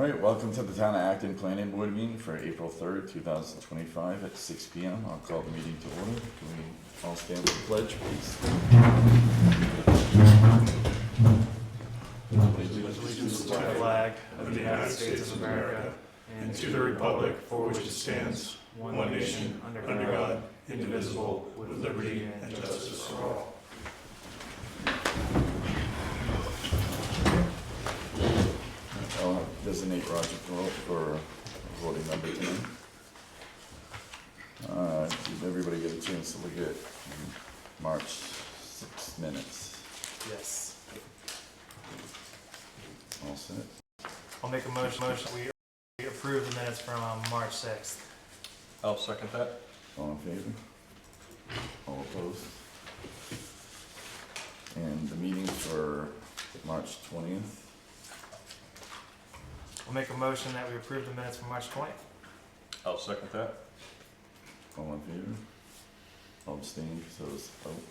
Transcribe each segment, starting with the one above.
All right, welcome to the Town of Acton Planning Board meeting for April 3rd, 2025 at 6 p.m. I'll call the meeting to order. Can we all stand for the pledge, please? Allegiance to the flag of the United States of America and to the republic for which it stands, one nation, under God, indivisible, with liberty and justice for all. I'll designate Roger for voting member tonight. Did everybody get a chance to look at March 6 minutes? Yes. All set? I'll make a motion we approve the minutes from March 6th. I'll second that. All in favor? All opposed? And the meeting for March 20th? I'll make a motion that we approve the minutes from March 20th. I'll second that. All in favor? All abstained, so it's vote.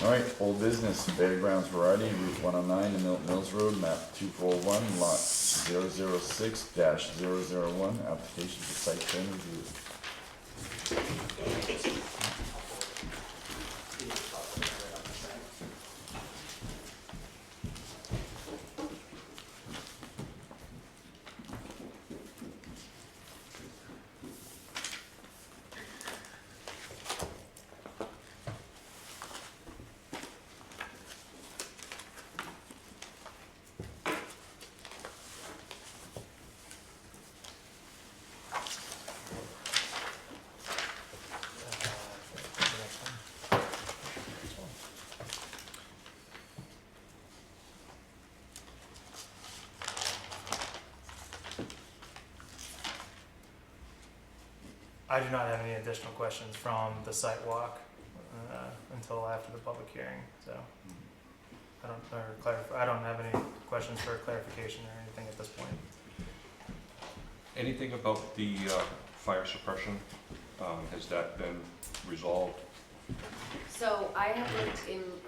All right, old business, Fairgrounds Variety, Route 109 to Milton Mills Road, map 241, lot 006-001, application for site plan review. I do not have any additional questions from the site walk until after the public hearing, so I don't have any questions for clarification or anything at this point. Anything about the fire suppression? Has that been resolved? So I have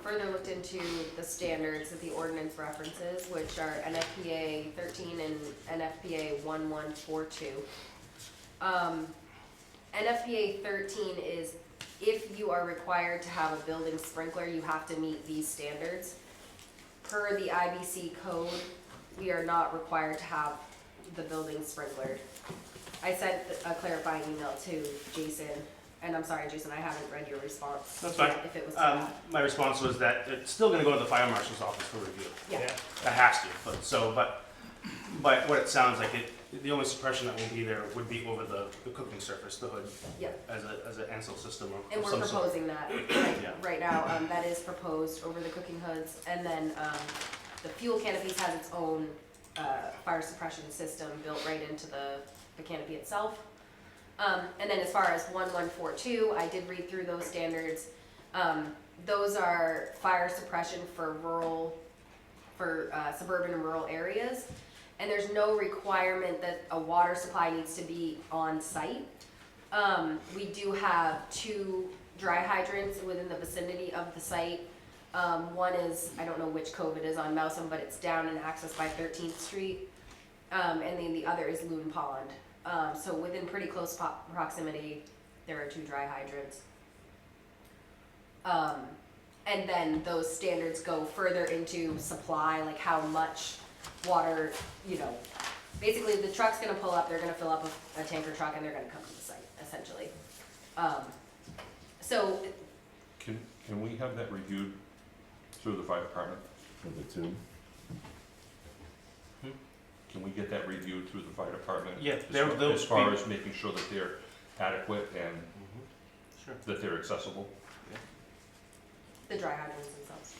further looked into the standards that the ordinance references, which are NFPA 13 and NFPA 1142. NFPA 13 is if you are required to have a building sprinkler, you have to meet these standards. Per the IBC code, we are not required to have the building sprinklered. I sent a clarifying email to Jason, and I'm sorry, Jason, I haven't read your response. That's fine. If it was to that. My response was that it's still going to go to the fire marshal's office for review. Yeah. It has to. But what it sounds like, the only suppression that will be there would be over the cooking surface, the hood, Yeah. as an Ansel system or And we're some sort. proposing that Yeah. right now. That is proposed over the cooking hoods, and then the fuel canopies has its own fire suppression system built right into the canopy itself. And then as far as 1142, I did read through those standards. Those are fire suppression for suburban and rural areas. And there's no requirement that a water supply needs to be on site. We do have 2 dry hydrants within the vicinity of the site. One is, I don't know which cove it is on Mousom, but it's down and accessed by 13th Street. And then the other is Loon Pond. So within pretty close proximity, there are 2 dry hydrants. And then those standards go further into supply, like how much water, basically the truck's gonna pull up, they're gonna fill up a tanker truck and they're gonna come to the site, essentially. So, Can we have that reviewed through the fire department? For the 2? Can we get that reviewed through the fire department? Yeah, As far as making sure that they're adequate and Sure. that they're accessible? the dry hydrants themselves.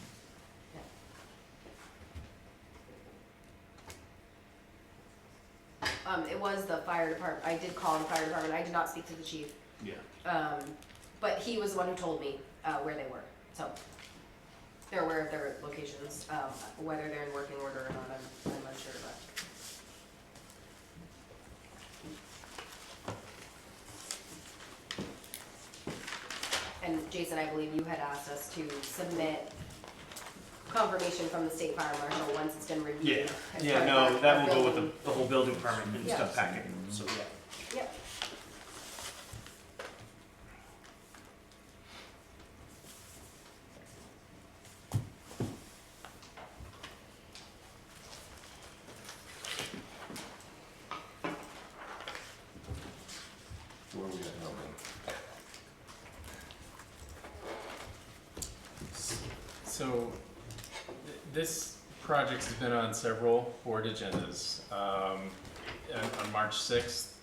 It was the fire department, I did call the fire department, I did not speak to the chief. Yeah. But he was the one who told me where they were, so they're aware of their locations. Whether they're in working order or not, I'm unsure, but. And Jason, I believe you had asked us to submit confirmation from the state fire marshal once it's been reviewed. Yeah, as yeah, part of no, our that will go with building. the whole building permit and Yeah. stuff packet, so yeah. Yep. Where are we at now then? So, this project has been on several board agendas. On March 6th,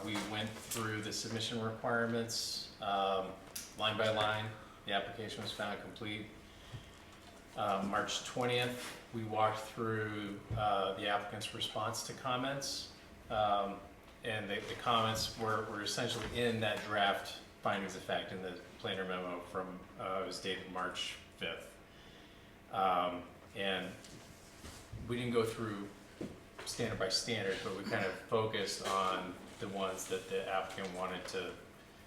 we went through the submission requirements, line by line. The application was found complete. March 20th, we walked through the applicant's response to comments. And the comments were essentially in that draft findings of fact in the planner memo from, it was dated March 5th. And we didn't go through standard by standard, but we kind of focused on the ones that the applicant wanted to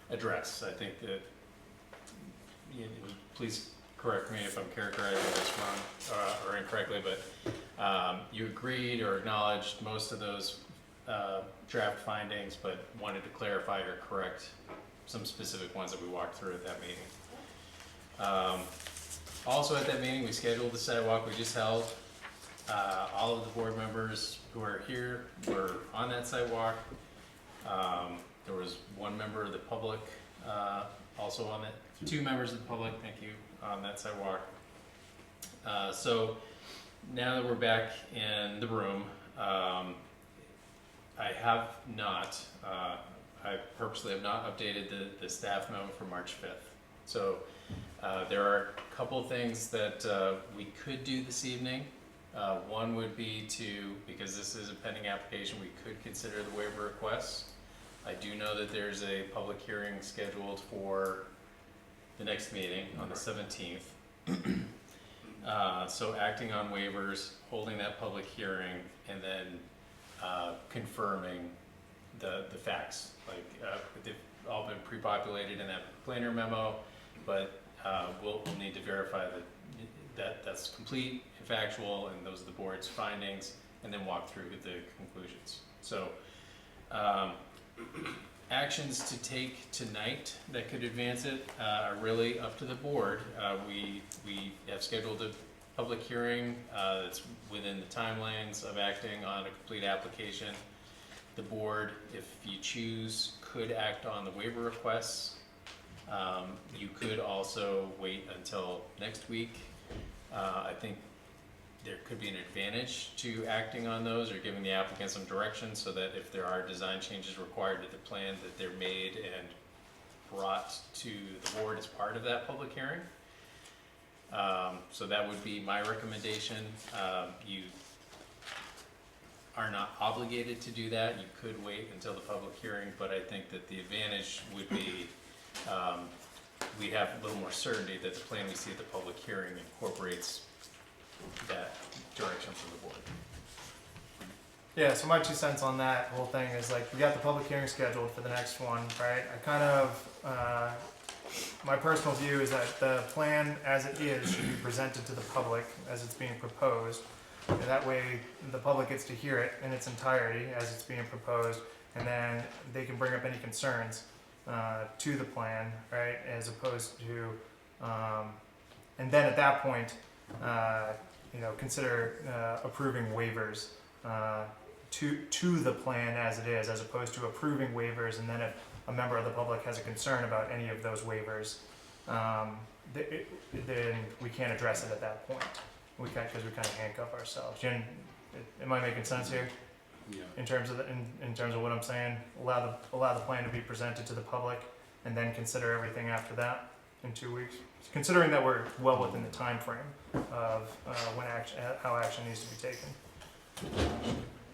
address. I think that, please correct me if I'm characterizing this wrong or incorrectly, but you agreed or acknowledged most of those draft findings, but wanted to clarify or correct some specific ones that we walked through at that meeting. Also at that meeting, we scheduled the sidewalk we just held. All of the board members who are here were on that sidewalk. There was one member of the public also on it, 2 members of the public, thank you, on that sidewalk. So now that we're back in the room, I have not, I purposely have not updated the staff memo for March 5th. So there are a couple things that we could do this evening. One would be to, because this is a pending application, we could consider the waiver requests. I do know that there's a public hearing scheduled for the next meeting on the 17th. So acting on waivers, holding that public hearing, and then confirming the facts. Like they've all been pre-populated in that planner memo, but we'll need to verify that that's complete and factual, and those are the board's findings, and then walk through the conclusions. So actions to take tonight that could advance it are really up to the board. We have scheduled a public hearing that's within the timelines of acting on a complete application. The board, if you choose, could act on the waiver requests. You could also wait until next week. I think there could be an advantage to acting on those or giving the applicant some direction so that if there are design changes required to the plan, that they're made and brought to the board as part of that public hearing. So that would be my recommendation. You are not obligated to do that. You could wait until the public hearing, but I think that the advantage would be we have a little more certainty that the plan we see at the public hearing incorporates that direction from the board. Yeah, so my 2 cents on that whole thing is like, we got the public hearing scheduled for the next one, right? I kind of, my personal view is that the plan as it is should be presented to the public as it's being proposed. And that way the public gets to hear it in its entirety as it's being proposed, and then they can bring up any concerns to the plan, right? As opposed to, and then at that point, consider approving waivers to the plan as it is, as opposed to approving waivers, and then if a member of the public has a concern about any of those waivers, then we can't address it at that point. We can't, because we kind of handcuff ourselves. Jen, am I making sense here? Yeah. In terms of in terms of what I'm saying, allow the plan to be presented to the public, and then consider everything after that in 2 weeks. Considering that we're well within the time frame of how action needs to be taken.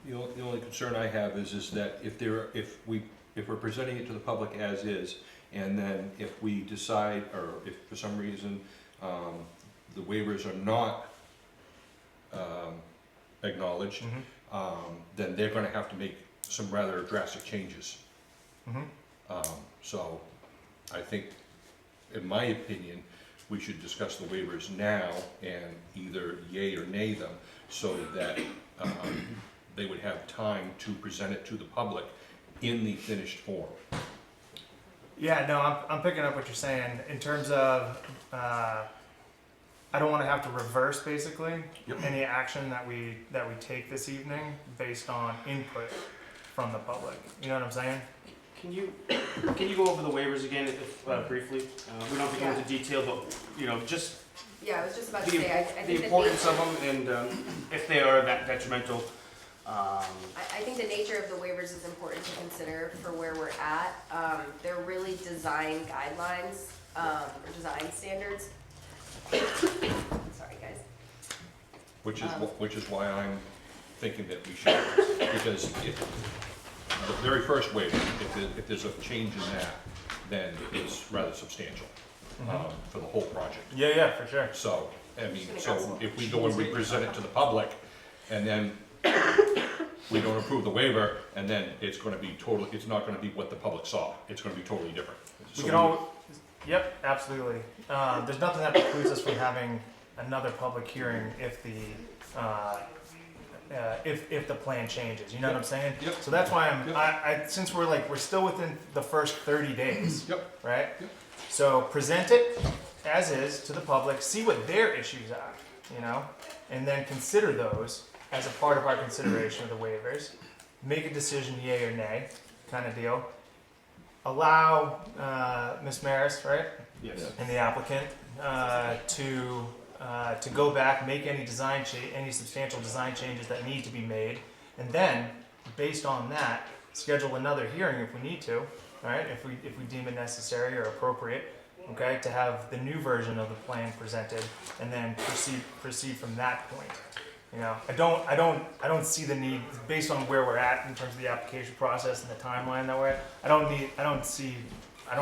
The only concern I have is that if we're presenting it to the public as is, and then if we decide, or if for some reason the waivers are not acknowledged, then they're gonna have to make some rather drastic changes. So I think, in my opinion, we should discuss the waivers now and either yay or nay them, so that they would have time to present it to the public in the finished form. Yeah, no, I'm picking up what you're saying in terms of, I don't want to have to reverse basically Yep. any action that we take this evening based on input from the public. You know what I'm saying? Can you go over the waivers again, if, briefly? We don't have to go into detail, but, you know, just Yeah, I was just about to the, say, I think the the importance nature, of them and if they are that detrimental. I think the nature of the waivers is important to consider for where we're at. They're really design guidelines, or design standards. Sorry, guys. Which is why I'm thinking that we should, because if, the very first waiver, if there's a change in that, then it's rather substantial, for the whole project. Yeah, for sure. So, I mean, so if we go and we present it to the public, and then we don't approve the waiver, and then it's gonna be totally, it's not gonna be what the public saw, it's gonna be totally different. We So can all, yep, absolutely. There's nothing that precludes us from having another public hearing if the plan changes. You know what I'm saying? Yep. So that's why I since we're still within the first 30 days. Yep. Right. Yep. So present it as is to the public, see what their issues are, you know, and then consider those as a part of our consideration of the waivers. Make a decision, yay or nay, kind of deal. Allow Ms. Maris, right, Yes. and the applicant to go back, make any any substantial design changes that need to be made, and then based on that, schedule another hearing if we need to, right? If we deem it necessary or appropriate, okay, to have the new version of the plan presented, and then proceed from that point. You know, I don't see the need based on where we're at in terms of the application process and the timeline that we're at. I don't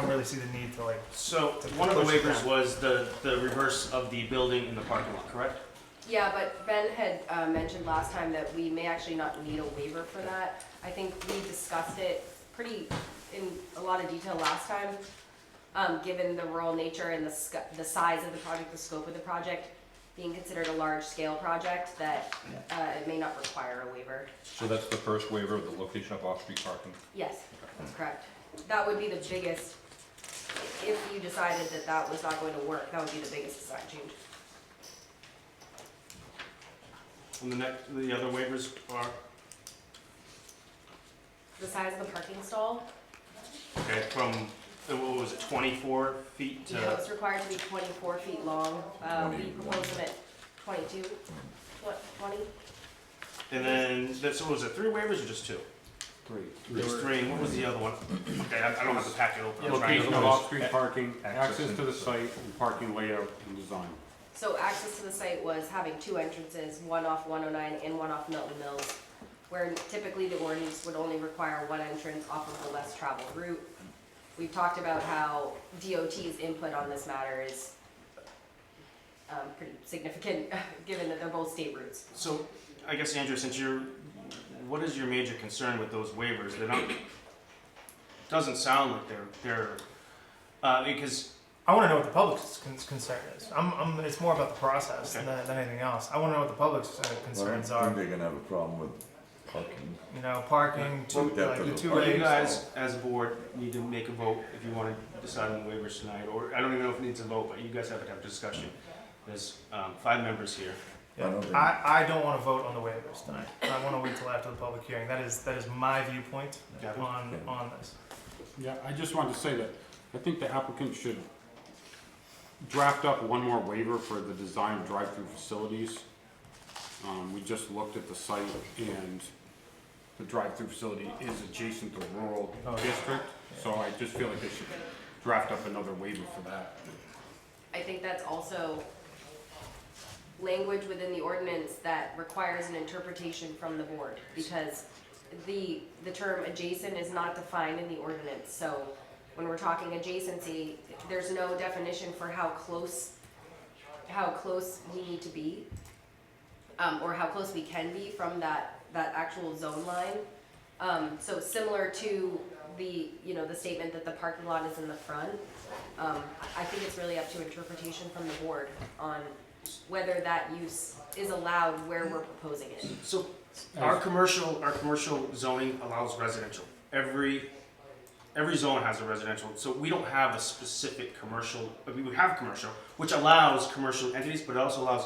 really see the need to So one of the waivers was the reverse of the building in the parking lot, correct? Yeah, but Ben had mentioned last time that we may actually not need a waiver for that. I think we discussed it pretty in a lot of detail last time, given the rural nature and the size of the project, the scope of the project, being considered a large-scale project, that it may not require a waiver. So that's the first waiver of the location of off-street parking. Yes, that's correct. That would be the biggest, if you decided that that was not going to work, that would be the biggest design change. And the other waivers are, The size of the parking stall, okay, from, what was it, 24 feet to? it's required to be 24 feet long. We proposed them at 22, 20. And then, so was it 3 waivers or just 2? There's 3, and what was the other one? Okay, I don't have the packet open. I'm trying Location to- of off-street parking, access to the site, and parking layout and design. So access to the site was having 2 entrances, one off 109 and one off Milton Mills, where typically the ordinance would only require 1 entrance off of the less traveled route. We've talked about how DOT's input on this matter is pretty significant, given that they're both state routes. So, I guess Andrew, what is your major concern with those waivers? They're not, doesn't sound like they're, because, I want to know what the public's concern is. It's more about the process Okay. than anything else. I want to know what the public's concerns I are. think they're gonna have a problem with parking. You know, parking, the two or you lanes. guys, as a board, need to make a vote if you want to decide on the waivers tonight, or, I don't even know if it needs a vote, but you guys have to have a discussion. There's 5 members here. I don't think- I don't want to vote on the waivers tonight. I want to wait till after the public hearing. That is my viewpoint Gavin? on this. Yeah, I just wanted to say that I think the applicant should draft up one more waiver for the design of drive-through facilities. We just looked at the site, and the drive-through facility is adjacent to rural Oh, yeah. district, so I just feel like they should draft up another waiver for that. I think that's also language within the ordinance that requires an interpretation from the board, because the term adjacent is not defined in the ordinance. So when we're talking adjacency, there's no definition for how close we need to be, or how close we can be from that actual zone line. So similar to the statement that the parking lot is in the front. I think it's really up to interpretation from the board on whether that use is allowed where we're proposing it. So our commercial zoning allows residential. Every zone has a residential, so we don't have a specific commercial, we have commercial, which allows commercial entities, but it also allows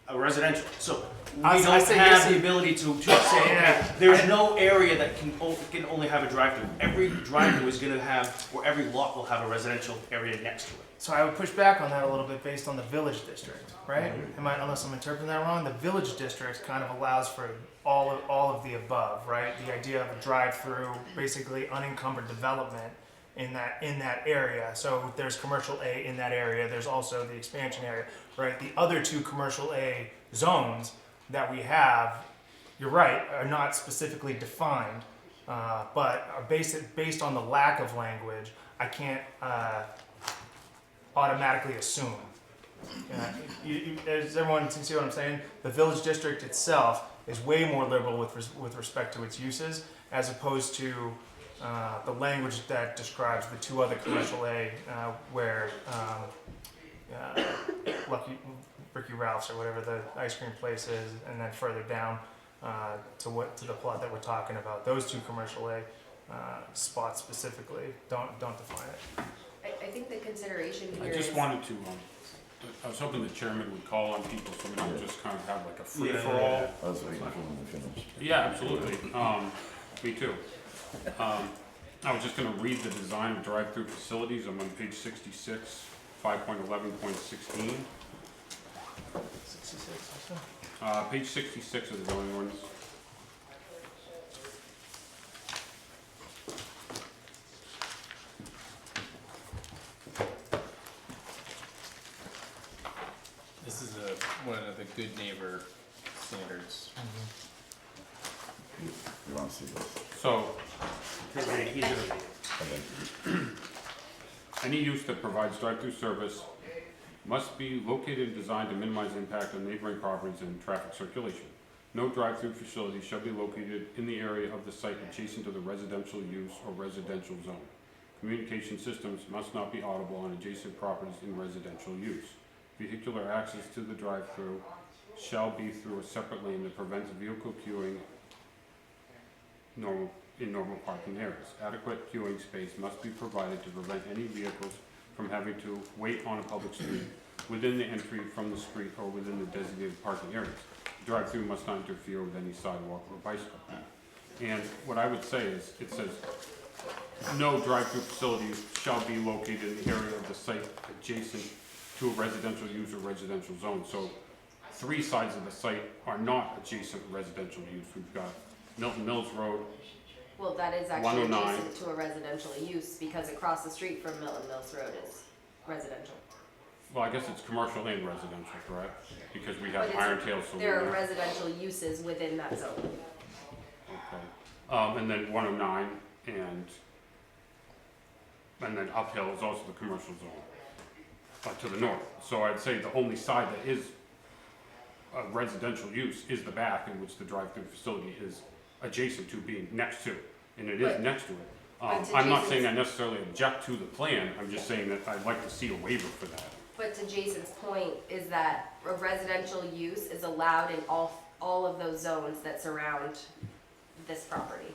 a residential. So we I don't say have yes. the ability to say, okay, there's no area that can only have a drive-through. Every drive-through is gonna have, or every lot will have a residential area next to it. So I would push back on that a little bit based on the village district, right? Unless I'm interpreting that wrong, the village district kind of allows for all of the above, right? The idea of a drive-through, basically unencumbered development in that area. So there's commercial A in that area. There's also the expansion area, right? The other two commercial A zones that we have, you're right, are not specifically defined, but are based on the lack of language. I can't automatically assume. Does everyone see what I'm saying? The village district itself is way more liberal with respect to its uses, as opposed to the language that describes the two other commercial A, where Ricky Ralph's or whatever the ice cream place is, and then further down to the plot that we're talking about. Those two commercial A spots specifically don't define it. I think the consideration I here just is, wanted to, I was hoping the chairman would call on people so we don't just kind of have like a Yeah. free-for-all. I was waiting for them to finish. Yeah, absolutely. Me too. I was just gonna read the design of drive-through facilities. I'm on page 66, 5.11.16. 66 also. Page 66 of the zoning ordinance. This is one of the good neighbor standards. You wanna see this? So, He's gonna read it. Okay. any use that provides drive-through service must be located and designed to minimize impact on neighboring properties and traffic circulation. No drive-through facility shall be located in the area of the site adjacent to the residential use or residential zone. Communication systems must not be audible on adjacent properties in residential use. Vehicular access to the drive-through shall be through a separate lane that prevents vehicle queuing in normal parking areas. Adequate queuing space must be provided to prevent any vehicles from having to wait on a public street within the entry from the street or within the designated parking areas. Drive-through must not interfere with any sidewalk or bicycle path. And what I would say is, it says, no drive-through facilities shall be located in the area of the site adjacent to a residential use or residential zone. So 3 sides of the site are not adjacent residential use. We've got Milton Mills Road. well, that is actually 109. adjacent to a residential use because across the street from Milton Mills Road is residential. Well, I guess it's commercial and residential, correct? Because we have But it's- Iron Tail Saloon There are there. residential uses within that zone. Okay. And then 109 and then uphill is also the commercial zone, to the north. So I'd say the only side that is a residential use is the back in which the drive-through facility is adjacent to, being next to, and it is But- next to it. but to I'm not Jason's- saying I necessarily object to the plan, I'm just saying that I'd like to see a waiver for that. But to Jason's point is that a residential use is allowed in all of those zones that surround this property.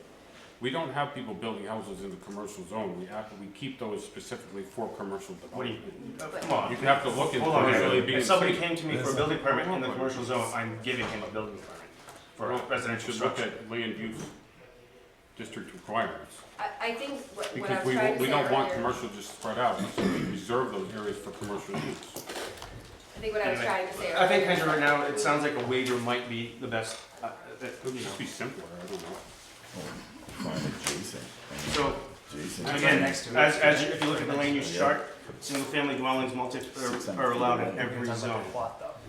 We don't have people building houses in the commercial zone, we keep those specifically for commercial What do you, development. come on. You have to look into Hold on, it really if being somebody safe. came to me for a building permit in the commercial zone, I'm giving him a building permit for a Well, residential should look structure. at land use district requirements. I think what I Because was trying to we say don't want earlier, commercial just spread out, so we reserve those areas for commercial use. I think what I was Anyway, trying to say earlier. I think kind of right now, it sounds like a waiver might be the best, It could just be simpler, I don't know. Find adjacent. so, Jason. again, next to it. if you look at the land use chart, single-family dwellings are allowed in every zone.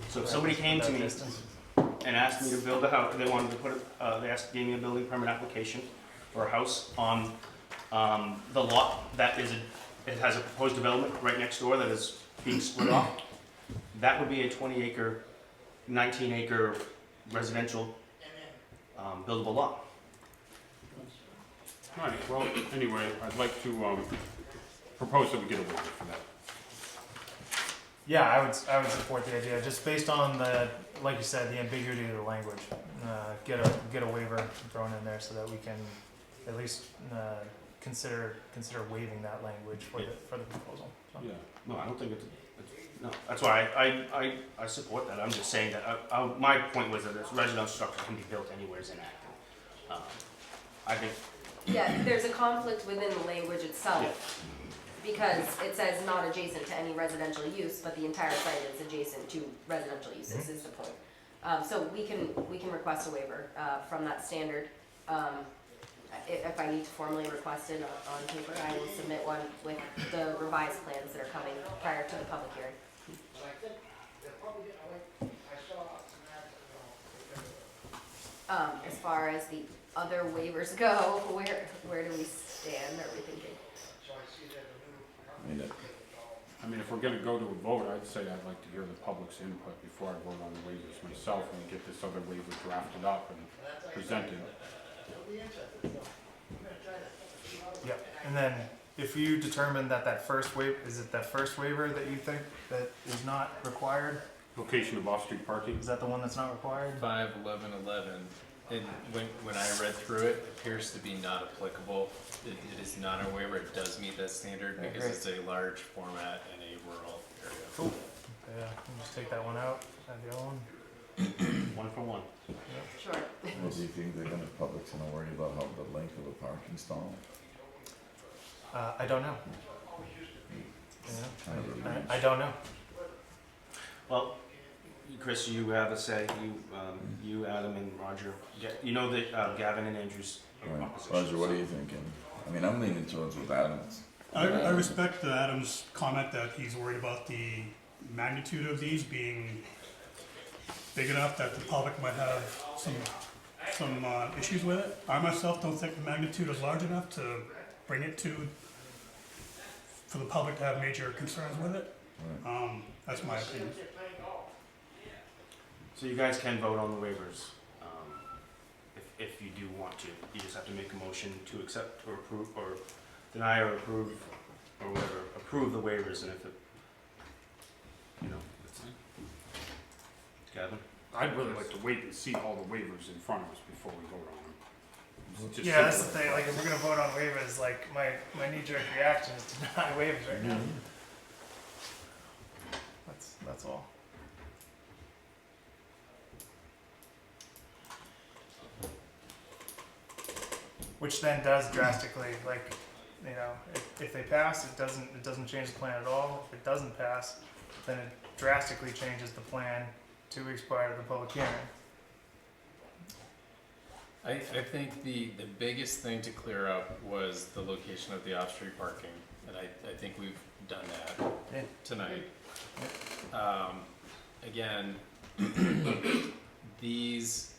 So if somebody came to me and asked me to build a house, they wanted to gave me a building permit application for a house on, the lot that it has a proposed development right next door that is being split off. That would be a 20-acre, 19-acre residential, buildable lot. Alright, well, anyway, I'd like to, propose that we get a waiver for that. Yeah, I would support the idea, just based on the, like you said, the ambiguity of the language. Get a waiver thrown in there so that we can at least, consider waiving that language for the proposal. So. Yeah. No, I don't think it's no, that's why I support that. I'm just saying that, my point was that this residential structure can be built anywhere in Acton. I think, Yeah, there's a conflict within the language itself, because it says not adjacent to any residential use, but the entire site is adjacent to residential uses, is the point. So we can request a waiver, from that standard. If I need to formally request it on paper, I will submit one with the revised plans that are coming prior to the public hearing. As far as the other waivers go, where do we stand? Are we thinking? I mean, if we're gonna go to a vote, I'd say I'd like to hear the public's input before I vote on the waivers myself and get this other waiver drafted up and presented. Yeah, and then if you determine that first waiver, is it that first waiver that you think that is not required? Location of off-street parking. Is that the one that's not required? 5.11.11, and when I read through it, it appears to be not applicable. It is not a waiver, it does meet that standard Okay, because great. it's a large format in a rural area. Cool. Yeah, we'll just take that one out, add the other one. one for one. Sure. What do you think the public's gonna worry about how the length of the parking stall? I don't know. Kind of a I don't know. Well, Chris, you have a say. You, Adam, and Roger. You know that Gavin and Andrew's Right. opposition. Roger, what are you thinking? I mean, I'm leaning towards with Adams. I respect Adam's comment that he's worried about the magnitude of these being big enough that the public might have some issues with it. I myself don't think the magnitude is large enough to bring it for the public to have major concerns with it. That's my opinion. So you guys can vote on the waivers, if you do want to. You just have to make a motion to accept or approve, or deny or approve, or whatever. Approve the waivers, and if it, it's Gavin? I'd really like to wait and see all the waivers in front of us before we vote on them. Just Yeah, that's the simple. thing, like, if we're gonna vote on waivers, like, my knee-jerk reaction is to deny waivers right now. That's all. Which then does drastically, like, if they pass, it doesn't change the plan at all. If it doesn't pass, then it drastically changes the plan 2 weeks prior to the public hearing. I think the biggest thing to clear up was the location of the off-street parking, and I think we've done that Yeah. tonight. Again, these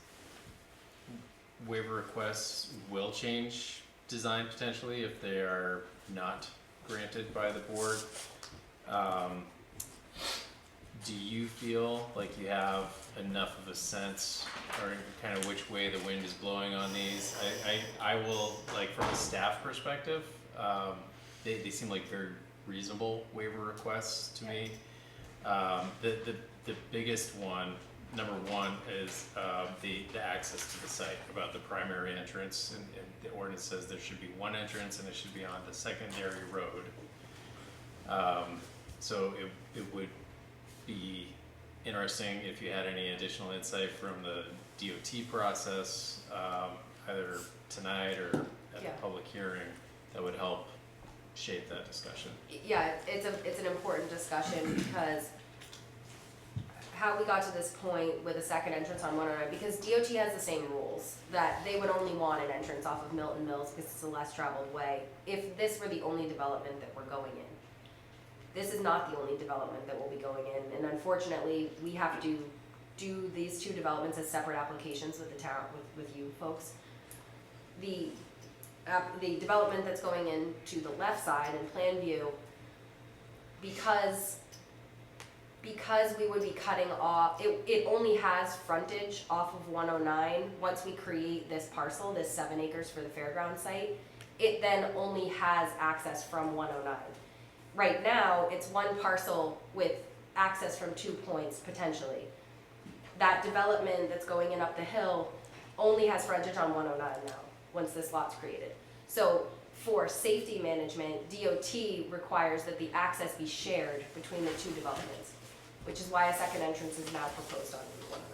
waiver requests will change design potentially if they are not granted by the board. Do you feel like you have enough of a sense or kind of which way the wind is blowing on these? I will, like, from a staff perspective, they seem like very reasonable waiver requests to me. The biggest one, number one, is the access to the site, about the primary entrance, and the ordinance says there should be one entrance and it should be on the secondary road. So it would be interesting if you had any additional insight from the DOT process, either tonight or at Yeah. the public hearing, that would help shape that discussion. Yeah, it's an important discussion because how we got to this point with a second entrance on 109, because DOT has the same rules, that they would only want an entrance off of Milton Mills because it's a less traveled way, if this were the only development that we're going in. This is not the only development that we'll be going in, and unfortunately, we have to do these 2 developments as separate applications with the town, with you folks. The development that's going in to the left side in Plan View, because we would be cutting off, it only has frontage off of 109. Once we create this parcel, this 7 acres for the fairground site, it then only has access from 109. Right now, it's one parcel with access from 2 points potentially. That development that's going in up the hill only has frontage on 109 now, once this lot's created. So for safety management, DOT requires that the access be shared between the two developments, which is why a second entrance is now proposed on Route 109.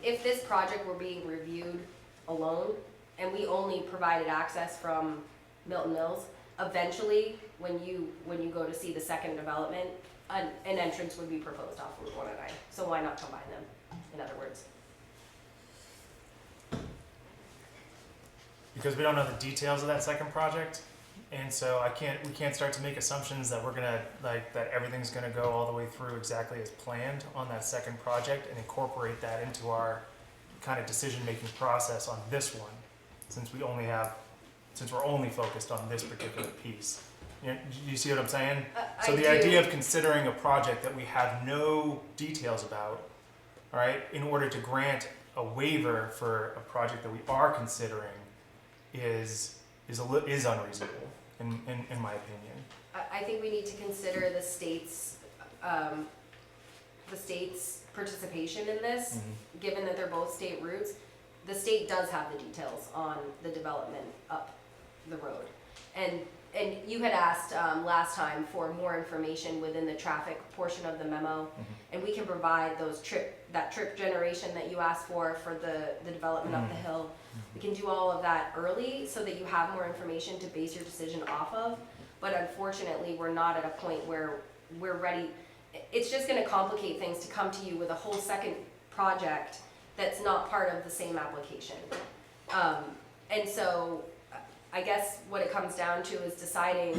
If this project were being reviewed alone, and we only provided access from Milton Mills, eventually, when you go to see the second development, an entrance would be proposed off Route 109. So why not combine them, in other words? Because we don't know the details of that second project, and so we can't start to make assumptions that we're gonna, like, that everything's gonna go all the way through exactly as planned on that second project and incorporate that into our kind of decision-making process on this one, since we're only focused on this particular piece. You see what I'm saying? So the idea of considering a project that we have no details about, all right, in order to grant a waiver for a project that we are considering is unreasonable, in my opinion. I think we need to consider the state's participation in this, given that they're both state routes. The state does have the details on the development up the road. And you had asked last time for more information within the traffic portion of the memo, and we can provide that trip generation that you asked for the development up the hill. We can do all of that early so that you have more information to base your decision off of. But unfortunately, we're not at a point where we're ready. It's just going to complicate things to come to you with a whole second project that's not part of the same application. And so I guess what it comes down to is deciding,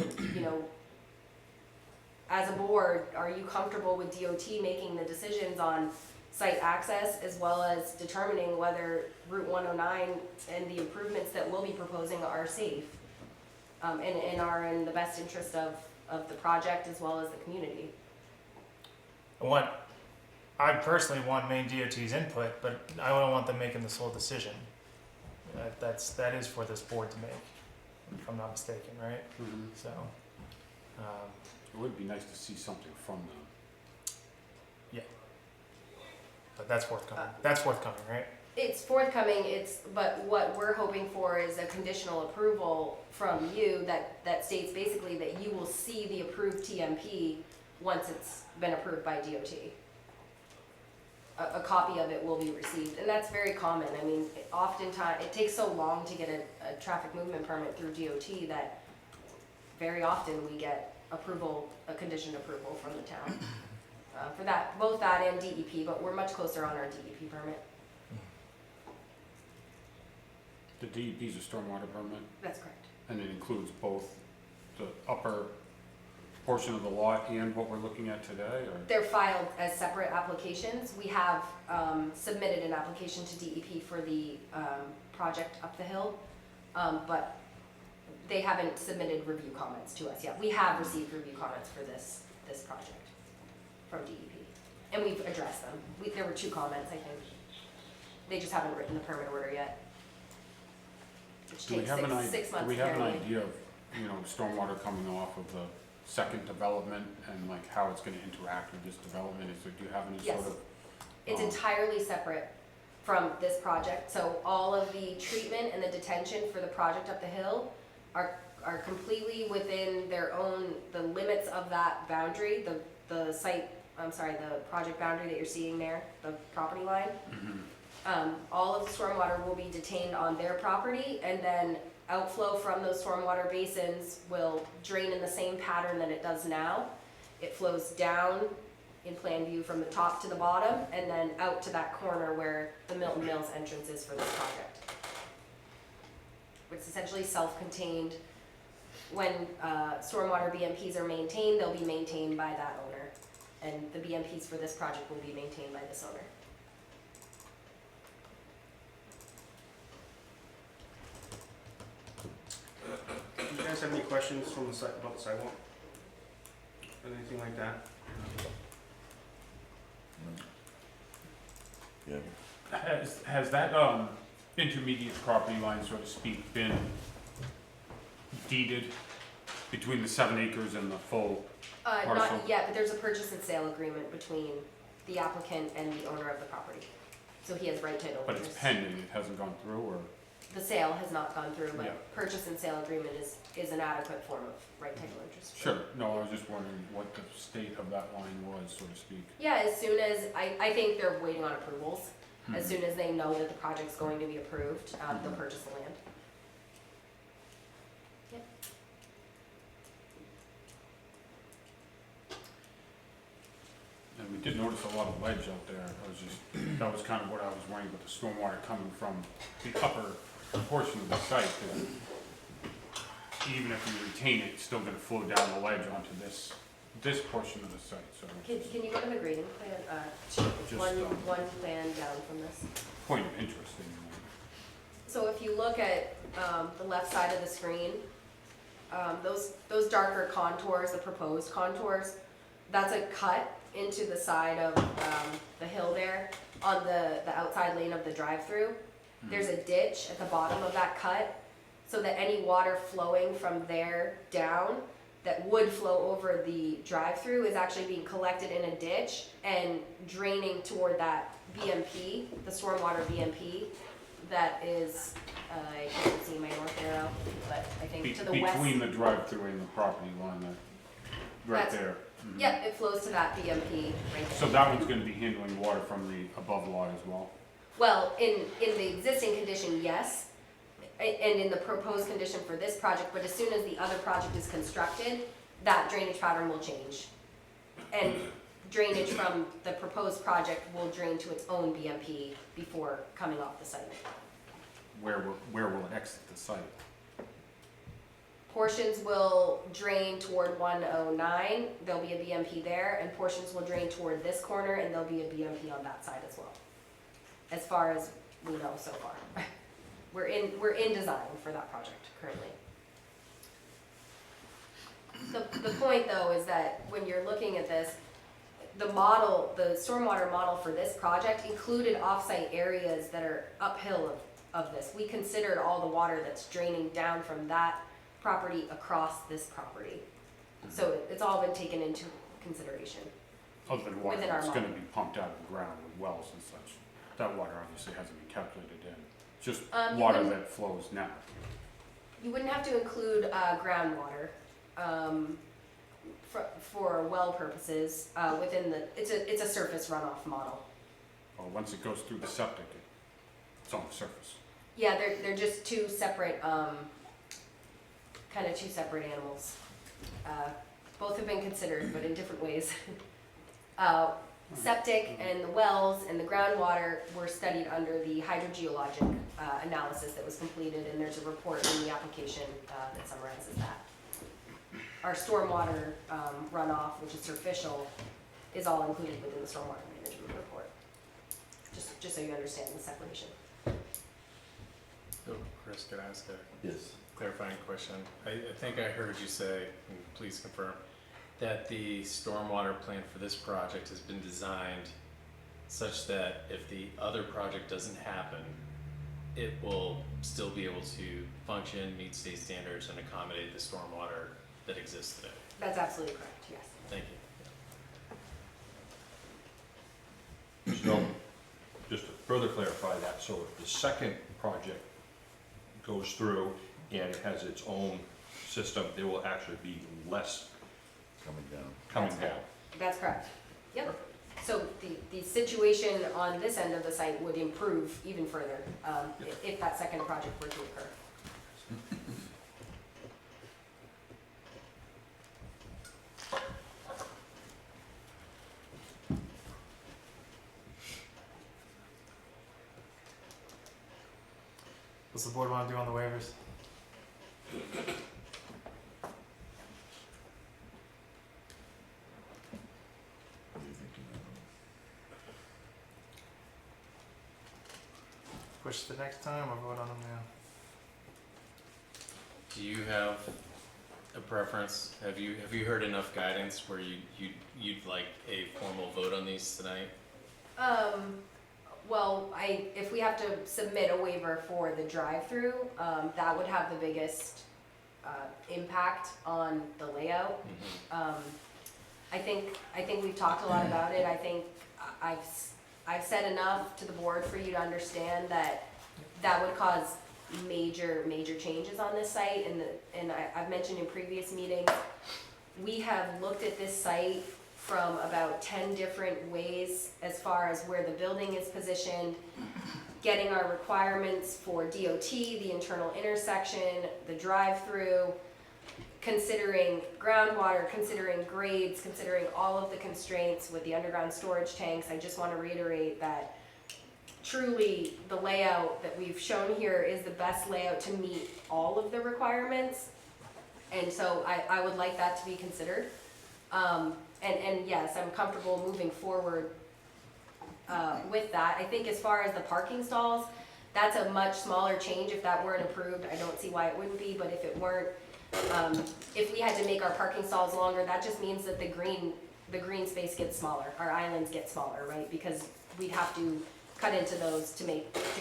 as a board, are you comfortable with DOT making the decisions on site access, as well as determining whether Route 109 and the improvements that we'll be proposing are safe, and are in the best interest of the project as well as the community? I personally want Maine DOT's input, but I don't want them making the sole decision. That is for this board to make, if I'm not mistaken, right? So, It would be nice to see something from them. but that's forthcoming. That's forthcoming, right? It's forthcoming, but what we're hoping for is a conditional approval from you that states basically that you will see the approved TMP once it's been approved by DOT. A copy of it will be received, and that's very common. I mean, oftentimes, it takes so long to get a traffic movement permit through DOT that very often we get a conditioned approval from the town. For that, both that and DEP, but we're much closer on our DEP permit. The DEP is a stormwater permit, That's correct. and it includes both the upper portion of the lot and what we're looking at today, or? They're filed as separate applications. We have submitted an application to DEP for the project up the hill, but they haven't submitted review comments to us yet. We have received review comments for this project from DEP, and we've addressed them. There were 2 comments, I think. They just haven't written the permit order yet, which Do we takes have an six months. Do we have an apparently. idea of, stormwater coming off of the second development and like how it's gonna interact with this development? Do you have any Yes. sort of? It's entirely separate from this project, so all of the treatment and the detention for the project up the hill are completely within the limits of that boundary, the project boundary that you're seeing there, the property line. All of the stormwater will be detained on their property, and then outflow from those stormwater basins will drain in the same pattern that it does now. It flows down in plan view from the top to the bottom, and then out to that corner where the Milton Mills entrance is for this project. It's essentially self-contained. When stormwater BMPs are maintained, they'll be maintained by that owner, and the BMPs for this project will be maintained by this owner. Do you guys have any questions from the site about the sidewalk? Anything like that? Yeah, Has that, intermediate property line, so to speak, been deeded between the 7 acres and the full? Parcel. Not yet, but there's a purchase and sale agreement between the applicant and the owner of the property. So he has right title. But it's interest. pending, it hasn't gone through, or? The sale has not gone through, but Yeah. purchase and sale agreement is an adequate form of right title interest. Sure, no, I was just wondering what the state of that line was, so to speak. Yeah, as soon as, I think they're waiting on approvals. As soon as they know that the project's going to be approved, they'll purchase the land. Yep. And we did notice a lot of ledge out there, that was kind of what I was worrying about, the stormwater coming from the upper portion of the site. That even if you retain it, it's still gonna flow down the ledge onto this portion of the site, so. Can you go to the grading plan, Just, one plan down from this? Point of interest in, So if you look at the left side of the screen, those darker contours, the proposed contours, that's a cut into the side of the hill there on the outside lane of the drive-through. There's a ditch at the bottom of that cut, so that any water flowing from there down that would flow over the drive-through is actually being collected in a ditch and draining toward that BMP, the stormwater BMP, that is, I can't see my north arrow, but I think to the west. between the drive-through and the property line, right That's- there. Mhm. Yep, it flows to that BMP right there. So that one's gonna be handling water from the above lot as well? Well, in the existing condition, yes, and in the proposed condition for this project, but as soon as the other project is constructed, that drainage pattern will change. And drainage from the proposed project will drain to its own BMP before coming off the site. Where will it exit the site? Portions will drain toward 109, there'll be a BMP there, and portions will drain toward this corner, and there'll be a BMP on that side as well. As far as we know so far. We're in design for that project currently. The point though is that when you're looking at this, the stormwater model for this project included off-site areas that are uphill of this. We considered all the water that's draining down from that property across this property. So it's all been taken into consideration. Other than water Within our that's gonna model. be pumped out of the ground with wells and such. That water obviously hasn't been calculated in. Just You water wouldn't- that flows now. You wouldn't have to include groundwater for well purposes within it's a surface runoff model. Or once it goes through the septic, it's on the surface. Yeah, they're just two separate two separate animals. Both have been considered, but in different ways. Septic and the wells and the groundwater were studied under the hydrogeologic analysis that was completed, and there's a report in the application that summarizes that. Our stormwater runoff, which is surficial, is all included within the stormwater management report. Just so you understand the separation. So, Chris, could I ask a yes. clarifying question? I think I heard you say, and please confirm, that the stormwater plan for this project has been designed such that if the other project doesn't happen, it will still be able to function, meet state standards, and accommodate the stormwater that exists today. That's absolutely correct, yes. Thank you. So, just to further clarify that, so if the second project goes through and it has its own system, there will actually be less Coming down. coming That's down. correct. That's correct. Yep. So the situation on this end of the site would improve even further if that second project were to occur. What's the board want to do on the waivers? What are you thinking of? Push to the next time or vote on them now? Do you have a preference? Have you heard enough guidance where you'd like a formal vote on these tonight? Well, if we have to submit a waiver for the drive-through, that would have the biggest, impact on the layout. I think we've talked a lot about it. I think I've said enough to the board for you to understand that that would cause major changes on this site, and I've mentioned in previous meetings, we have looked at this site from about 10 different ways as far as where the building is positioned, getting our requirements for DOT, the internal intersection, the drive-through, considering groundwater, considering grades, considering all of the constraints with the underground storage tanks. I just want to reiterate that truly the layout that we've shown here is the best layout to meet all of the requirements. And so I would like that to be considered. And yes, I'm comfortable moving forward with that. I think as far as the parking stalls, that's a much smaller change. If that weren't approved, I don't see why it wouldn't be, but if it weren't, if we had to make our parking stalls longer, that just means that the green space gets smaller, our islands get smaller, right? Because we'd have to cut into those to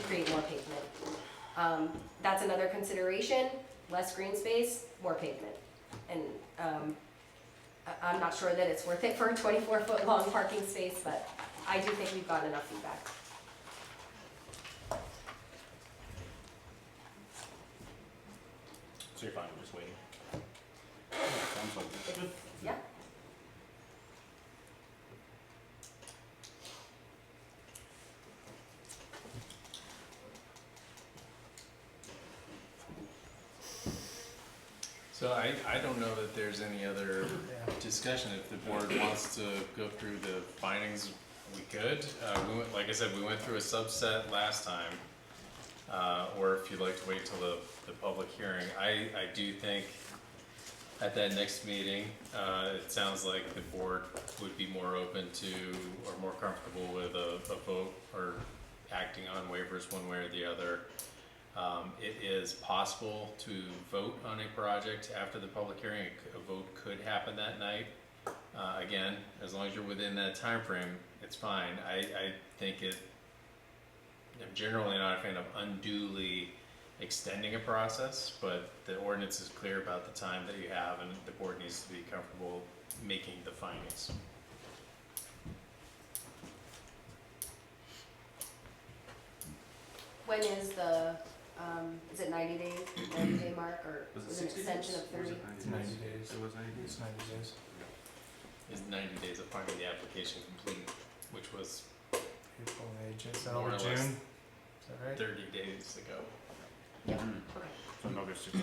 create more pavement. That's another consideration, less green space, more pavement. And I'm not sure that it's worth it for a 24-foot long parking space, but I do think we've got enough feedback. So you're fine with just waiting? Sounds like it. Yeah. So I don't know that there's any other discussion. If the board wants to go through the findings, we could. Like I said, we went through a subset last time. Or if you'd like to wait till the public hearing. I do think at that next meeting, it sounds like the board would be more open to or more comfortable with a vote or acting on waivers one way or the other. It is possible to vote on a project after the public hearing. A vote could happen that night. Again, as long as you're within that time frame, it's fine. I think I'm generally not a fan of unduly extending a process, but the ordinance is clear about the time that you have, and the board needs to be comfortable making the findings. When is the, is it 90 days, 90-day mark, or was it an extension of 30? It's 90 days. It was 90 days. It's 90 days. Is 90 days of finding the application complete, which was April, May, June, is that More over or June? less. Is that right? 30 days ago. Okay. So another 60.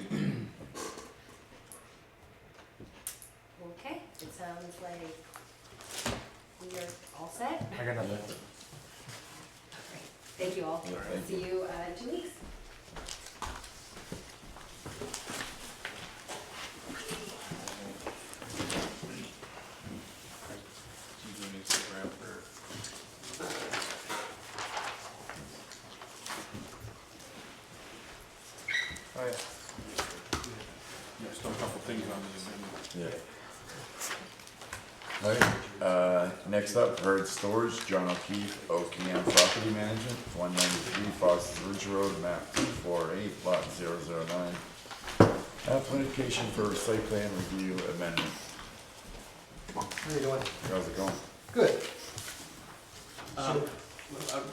Okay, it sounds like we are all set. I got nothing. Thank you all. Yeah, thank See you in 2 weeks. Do you need to stick around for? Oh, yeah. Yeah, still a couple things on the agenda. Yeah. Alright, next up, Herd Storage, John O'Keefe, OKM Property Management, 193 Foster's Ridge Road, map 248, lot 009. Application for site plan review amendment. How you doing? How's it going? Good. I'll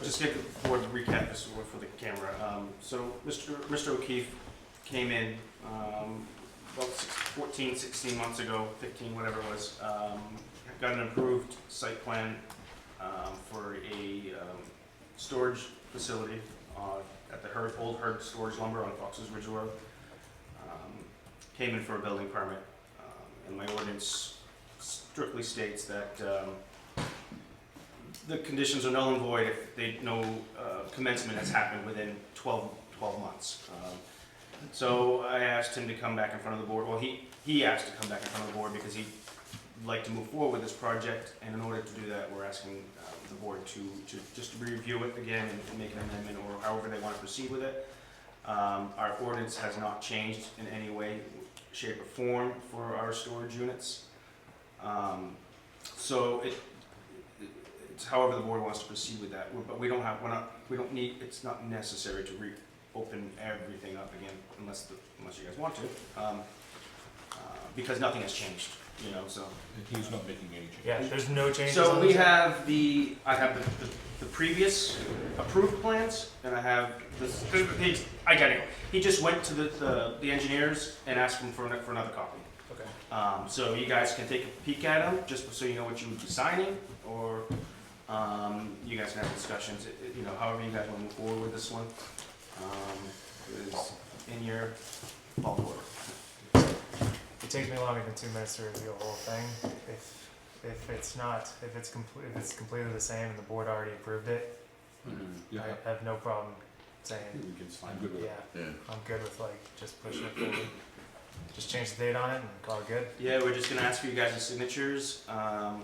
just give the board a recap this for the camera. So Mr. O'Keefe came in about 14, 16 months ago, 15, whatever it was. Got an approved site plan for a storage facility at the old Herd Storage Lumber on Fox's Ridge Road. Came in for a building permit, and my ordinance strictly states that the conditions are null and void if no commencement has happened within 12 months. So I asked him to come back in front of the board. Well, he asked to come back in front of the board because he'd like to move forward with this project, and in order to do that, we're asking the board to just review it again and make an amendment or however they want to proceed with it. Our ordinance has not changed in any way, shape, or form for our storage units. So it's however the board wants to proceed with that, but we don't need, it's not necessary to reopen everything up again unless you guys want to, because nothing has changed, you know, so. He's not making any changes. Yeah, there's no changes. So on we this. have I have the previous approved plans, and I have this, I got it. He just went to the engineers and asked them for another copy. Okay. So you guys can take a peek at them, just so you know what you would be signing, or you guys can have discussions, you know, however you guys want to move forward with this one. It is in your ball court. It takes me longer than 2 minutes to review the whole thing. If it's completely the same and the board already approved it, Yeah, I have no problem saying, We can sign I'm good with it. yeah, Yeah. I'm good with like just pushing it forward. Just change the date on it and call it good. Yeah, we're just gonna ask for you guys' signatures. How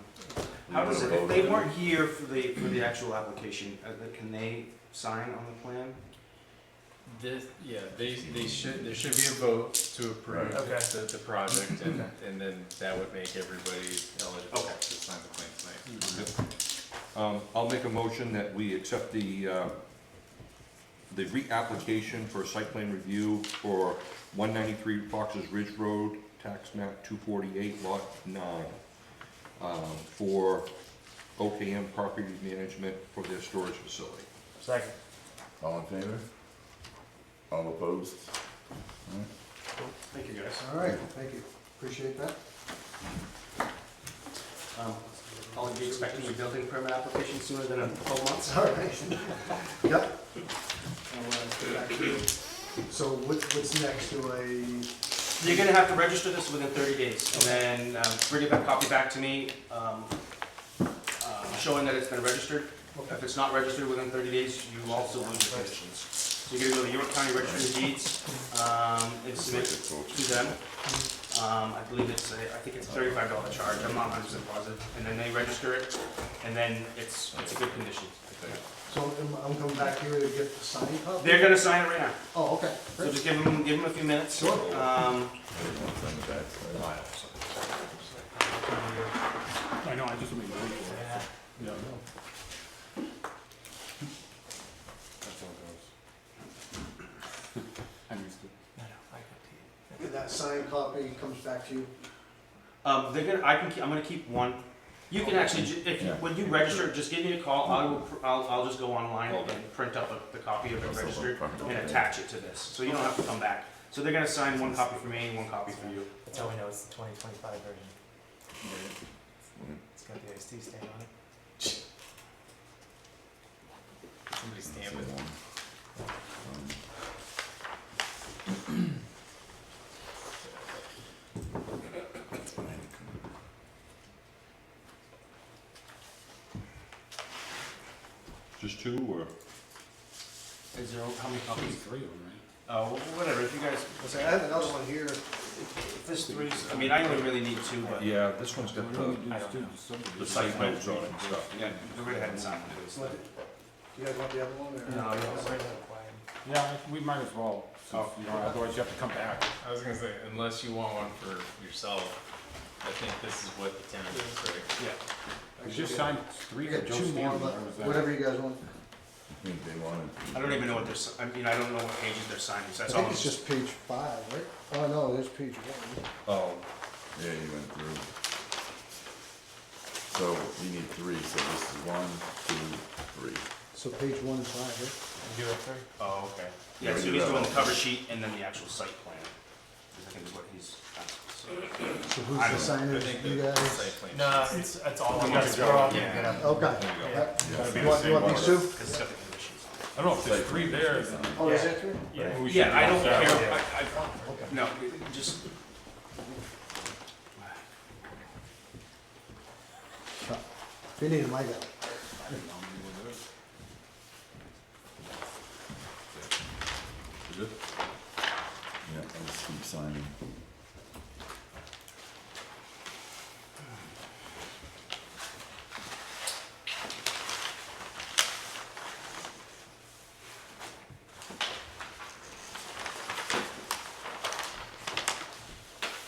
does it, if they weren't here for the actual application, can they sign on the plan? They should, there should be a vote to approve Okay. the project, and then that would make everybody eligible Okay. to sign the plan tonight. I'll make a motion that we accept the reapplication for site plan review for 193 Fox's Ridge Road, tax map 248, lot 9, for OKM Property Management for their storage facility. Second. All in favor? All opposed? Alright. Thank you, guys. All right, thank you. Appreciate that. I'll be expecting your building permit application sooner than 12 months. All right. Yep. Back to you. So what's next? You're gonna have to register this within 30 days, and then bring a copy back to me, showing that it's been registered. If it's not registered within 30 days, you also lose your conditions. So you're gonna go to York County Registry of Deeds, and submit it to them. I believe I think it's a $35 charge, I'm not 100% positive, and then they register it, and then it's a good condition. So I'm coming back here to get the signed copy? They're gonna sign it right now, Oh, okay. so Great. just give them a few minutes. Sure. Sign the back side. I know, I just made room for it. Yeah. Yeah. That's how it goes. I'm used to it. I know, I could And that signed copy comes back to you? I'm gonna keep one. You can actually, when you register, just give me a call, I'll just go online and print up the copy of it registered and attach it to this, so you don't have to come back. So they're gonna sign one copy for me, one copy for you. That's how we know it's the 2025 version. It's got the IST stamp on it. Somebody stamp it. Just two, or? Is there, how many copies? Three of them, right? Oh, whatever, if you guys, I have another one here. if this three's, I mean, I only really need two, but Yeah, this one's got We only the, do I don't know. subdivision. the site notes on it and stuff. yeah, go right ahead and sign it. What? You guys want the other one? Or? No, you don't. Where's that quiet? Yeah, we might as well, since, you know, otherwise you have to come back. I was gonna say, unless you want one for yourself, I think this is what the tenant is, right? Yeah. We just signed three We for got Joe two more, Stanley, but or was that? whatever you guys want. I think they wanted. I don't even know what they're, I mean, I don't know what pages they're signing, so I that's all. think it's just page 5, right? Oh, no, there's page 1. Oh, Yeah, you went through. So you need three, so this is 1, 2, 3. So page 1 is 5, right? You do it third? Oh, okay. Yeah, Yeah, so we do he's that doing the all. cover sheet and then the actual site plan, which I think is what he's, so. So who's I the don't signer? I think You the guys? site plan. No, it's all on Yeah. this. We're all Yeah. gonna get up. Okay. There you go. Yeah. Gotta be You the want, same you want one. these two? Because it's got the conditions on it. I don't know if there's three there. then Oh, is Yeah. that three? Yeah. we should Yeah, I don't cross out. care, Okay. no, just, If you need them, I got 'em. is it? Yeah, I'll just keep signing.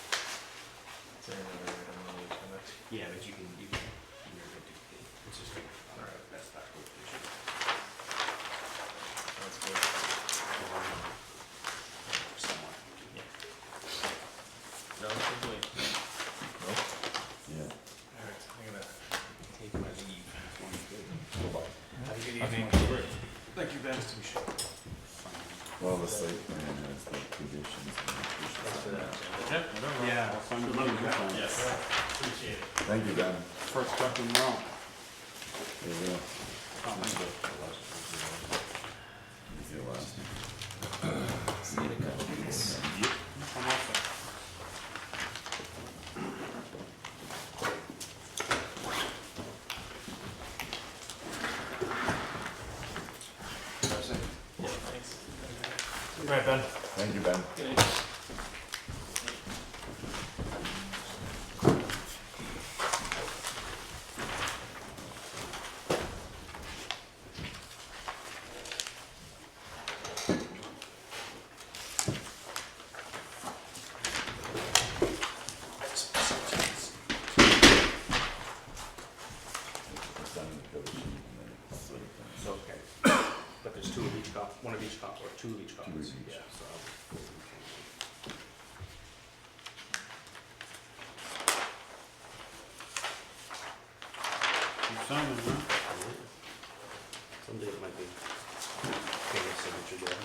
Is there another item on the agenda? yeah, but you can, you're good to, it's just, evening. Thank you, Ben. Well, the site plan has the conditions. And we Yeah. I'll send it to you. Yes. Appreciate it. Thank you, Ben. First step in route. Yeah, easy last. I'm all set. Yeah, thanks. Right, Ben. Thank you, Ben. Okay. But there's two of each cop, one of each cop, or two of each copies. Two of each. Yeah, so You sign it, huh? someday it might be. Okay, signature there.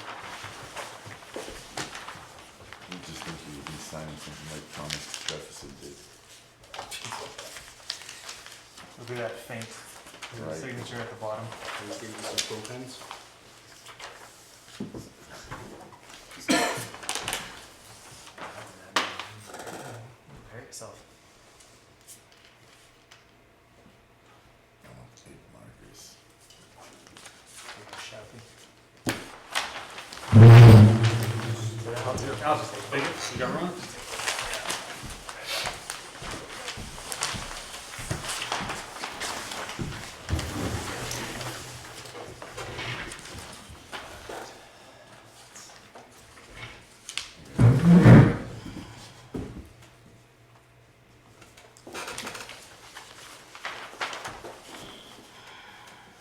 You just think you would be signing something like Thomas Jefferson did. Look at that faint Right. signature at the bottom. Can you give me some full pens? Prepare yourself. Oh, tape markers. I'll just take it. You got one?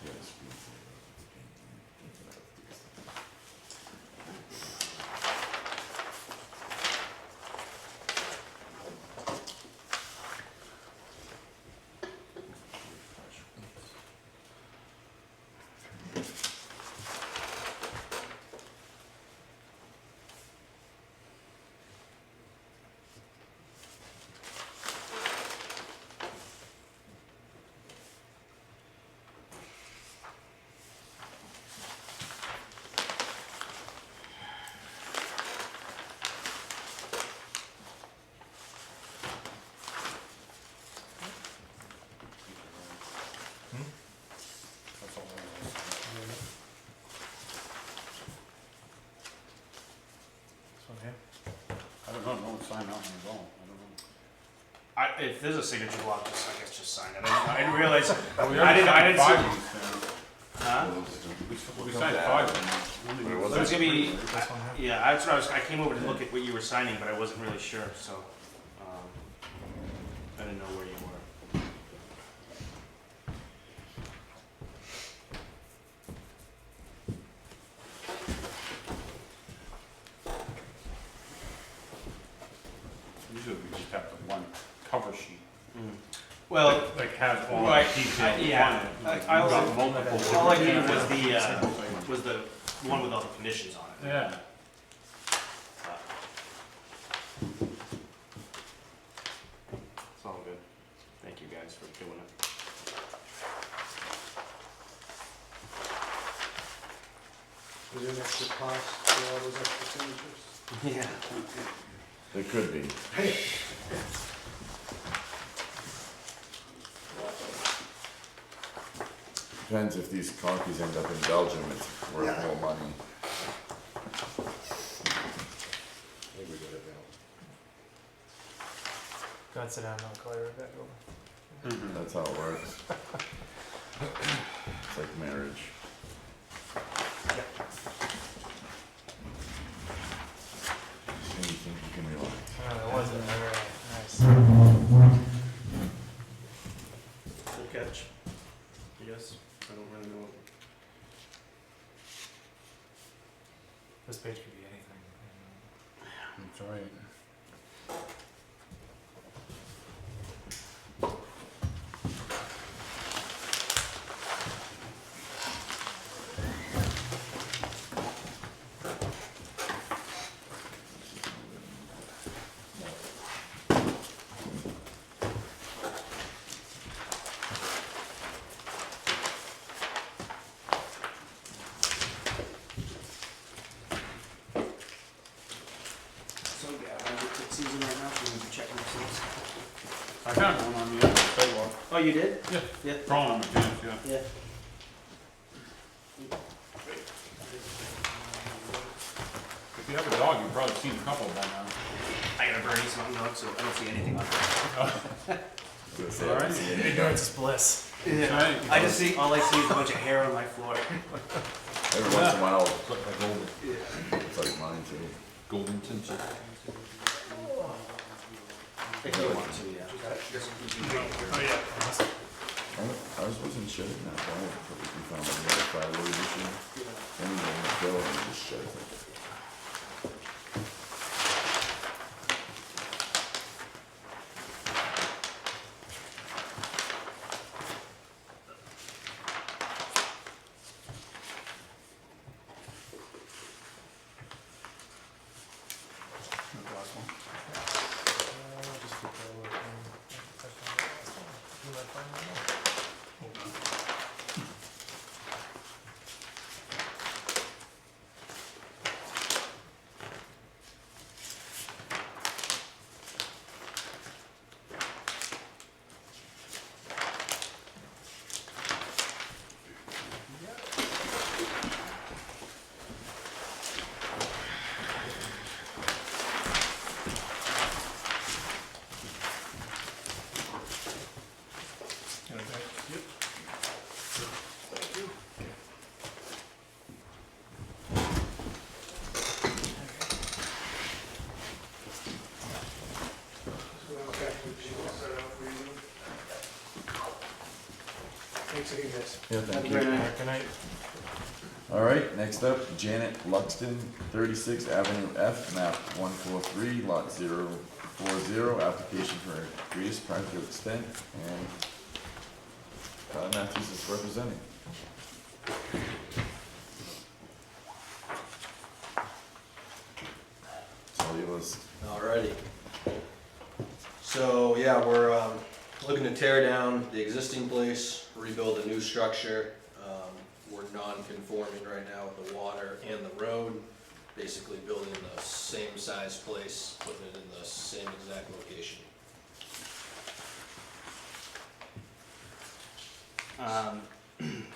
Yes, That's all. This one here. I don't know, no one signed out at all. I don't know. If there's a signature block, just, I guess just sign it. I didn't realize, Well, we I didn't already signed see. five of these, Huh? we signed five of them. Where was So it's gonna be, This one here. yeah, that's what I came over to look at what you were signing, but I wasn't really sure, so, I didn't know where you were. Usually we just have the one cover sheet. Well, Like has all the right, details yeah, on it. I We've got also, multiple. all I needed different- was the one with all the conditions on it. Yeah. It's all good. Thank you guys for doing it. Is there an extra cost for all those extra signatures? Yeah. There could be. Depends if these copies end up in Belgium, it's worth more money. Go ahead, sit down, I'll call you right back over. That's how it works. It's like marriage. And you think you can relax. That wasn't very nice. Good catch. Yes, I don't really know. This page could be anything. That's right. had one on the end of the sidewalk. Oh, you did? Yeah. Yeah. Crawling on my pants, yeah. Yeah. If you have a dog, you've probably seen a couple by now. I got a Bernese Mountain Dog, so I don't see anything on it. Alright. Ignorance is bliss. Right. I just see, all I see is a bunch of hair on my floor. Every once in a while, It's like my golden, it's like mine too. golden tinsel. If you want to, yeah. Oh, yeah. I was wasn't shedding that ball, but we found another thyroid issue. Anyway, it fell and it just shed it. Thanks again, guys. Yeah, Have a thank great you. night. Good night. All right, next up, Janet Luxton, 36 Avenue F, map 143, lot 040, application for greatest practical extent, and Todd Matthews is representing. It's all yours. Alrighty. So, yeah, we're looking to tear down the existing place, rebuild a new structure. We're non-conforming right now with the water and the road. Basically building the same size place, putting it in the same exact location.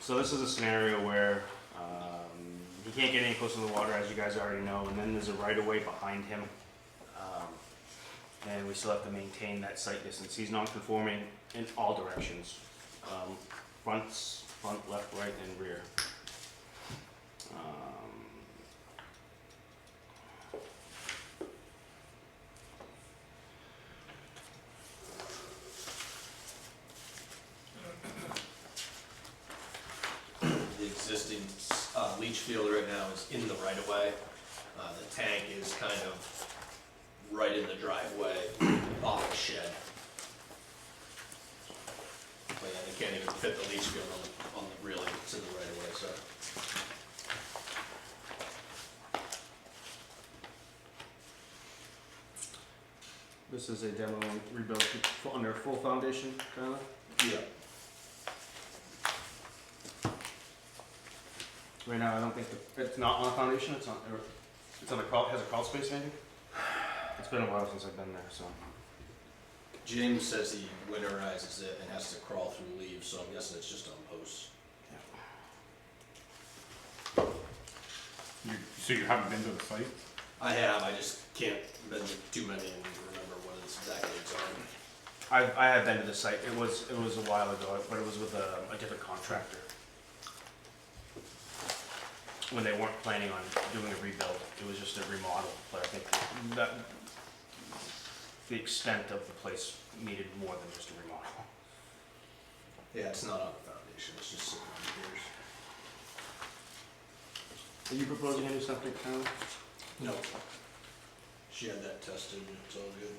So this is a scenario where he can't get any closer to the water, as you guys already know, and then there's a right-of-way behind him. And we still have to maintain that site distance. He's non-conforming in all directions. Front, left, right, and rear. The existing leach field right now is in the right of way. The tank is kind of right in the driveway off the shed. But yeah, they can't even fit the leach field on the really, it's in the right of way, so. This is a demo and rebuild under full foundation, Tyler? Yeah. Right now, I don't think, it's not on a foundation, it's on a crawl, has a crawl space maybe? It's been a while since I've been there, so. James says he winterizes it and has to crawl through leaves, so I'm guessing it's just on posts. So you haven't been to the site? I have, I just can't been to too many and remember what it's exactly it's on. I have been to the site, it was a while ago, but it was with a different contractor. When they weren't planning on doing a rebuild, it was just a remodel, but I think that the extent of the place needed more than just a remodel. Yeah, it's not on the foundation, it's just sitting on piers. Are you proposing any something, Tyler? No. She had that tested, and it's all good.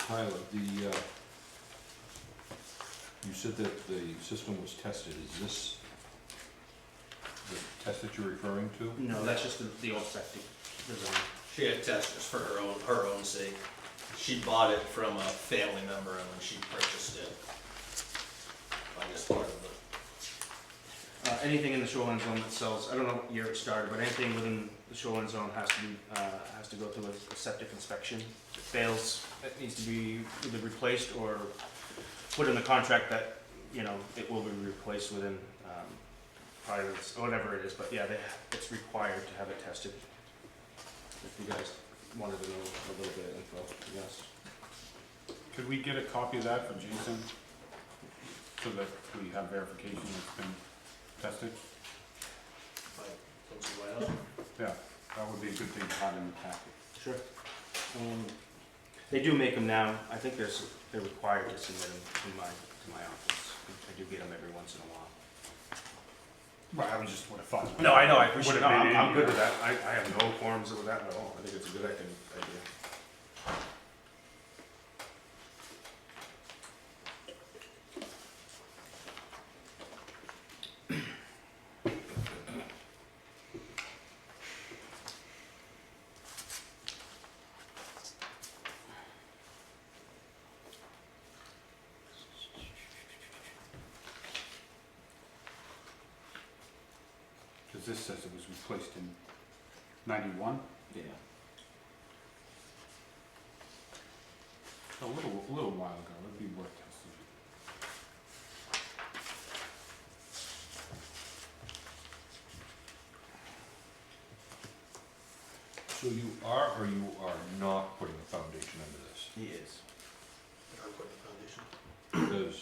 Tyler, you said that the system was tested. Is this the test that you're referring to? No, that's just the old septic design. She had testers for her own sake. She bought it from a family member, and when she purchased it, I guess part of the Anything in the shoreline zone that sells, I don't know what year it started, but anything within the shoreline zone has to go through a septic inspection. If it fails, it needs to be either replaced or put in the contract that, you know, it will be replaced within, prior to this, whatever it is, but yeah, it's required to have it tested. If you guys wanted to know a little bit of info, yes. Could we get a copy of that for Jason? So that we have verification it's been tested? like, comes to my house. Yeah, that would be a good thing to have in the packet. Sure. They do make them now. I think they're required to submit them to my office. I do get them every once in a while. Right, I was just would have thought. No, I know, I appreciate it. Would've No, been I'm in good here. with that. I have no qualms with that at all. I think it's a good idea. Because this says it was replaced in 91, Yeah. a little while ago, it'd be worth testing it. So you are or you are not putting a foundation under this? He is. I'm putting the foundation.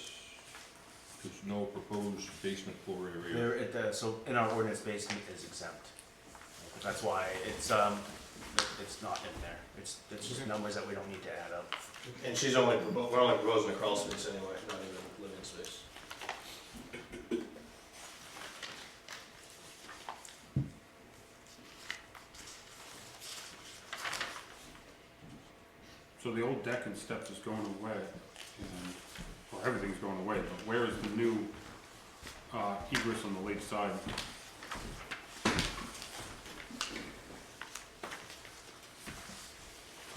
There's no proposed basement floor area? So in our ordinance, basement is exempt. That's why it's not in there. It's just numbers that we don't need to add up. And we're only proposing a crawl space anyway, not even living space. So the old deck and steps is going away, and, well, everything's going away, but where is the new, egress on the lake side?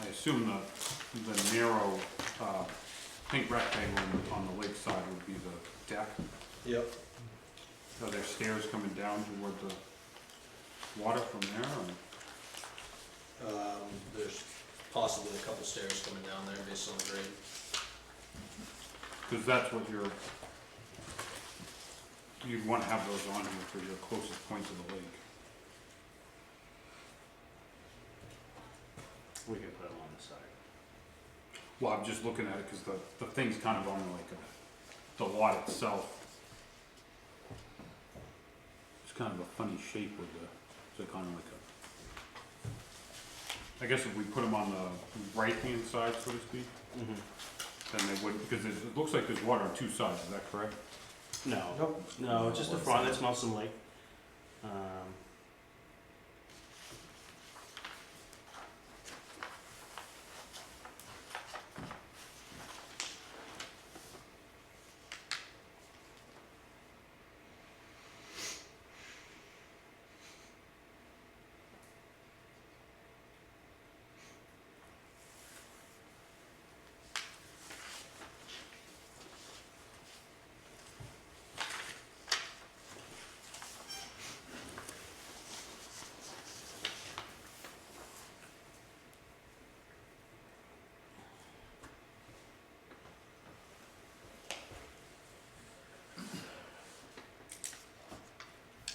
I assume the narrow, pink rectangle on the lake side would be the deck. Yep. Are there stairs coming down toward the water from there, or? There's possibly a couple stairs coming down there based on the grade. Because that's what you'd want to have those on here for your closest point to the lake. We can put them on the side. Well, I'm just looking at it because the thing's kind of on like the lot itself. It's kind of a funny shape with so kind of like I guess if we put them on the right-hand side, so to speak, then they wouldn't, because it looks like there's water on two sides, is that correct? No. No, just the front. That's Melson Lake.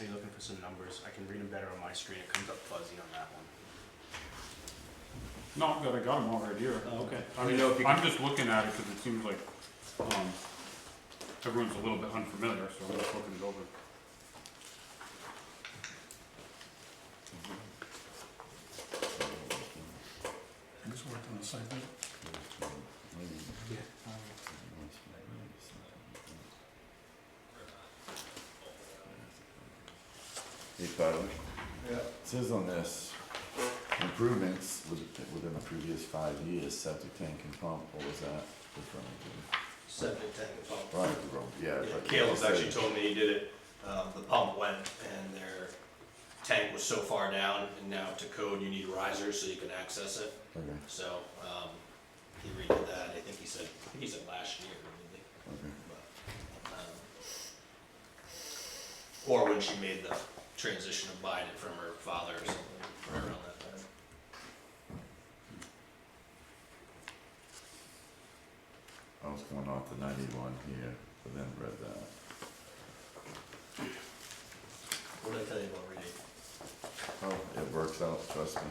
Are you looking for some numbers? I can read them better on my screen. It comes up fuzzy on that one. No, I got them all right here. Oh, okay. I'm just looking at it because it seems like, everyone's a little bit unfamiliar, so I'm just looking it over. This worked on the site visit? Hey Tyler, Yeah. it says on this, Improvements within the previous 5 years, septic tank and pump, what was that referring to? Septic tank and pump. Right, the road, yeah. Yeah, but Caleb's you said- actually told me he did it, the pump went and their tank was so far down, and now to code you need risers so you can access it. Okay, So, he redid that, I think he said last year, really. okay. But, or when she made the transition of buying it from her father or something, right around that time. I was going off the 91 here, but then read that. What did I tell you about reading? Oh, it works out, trust me.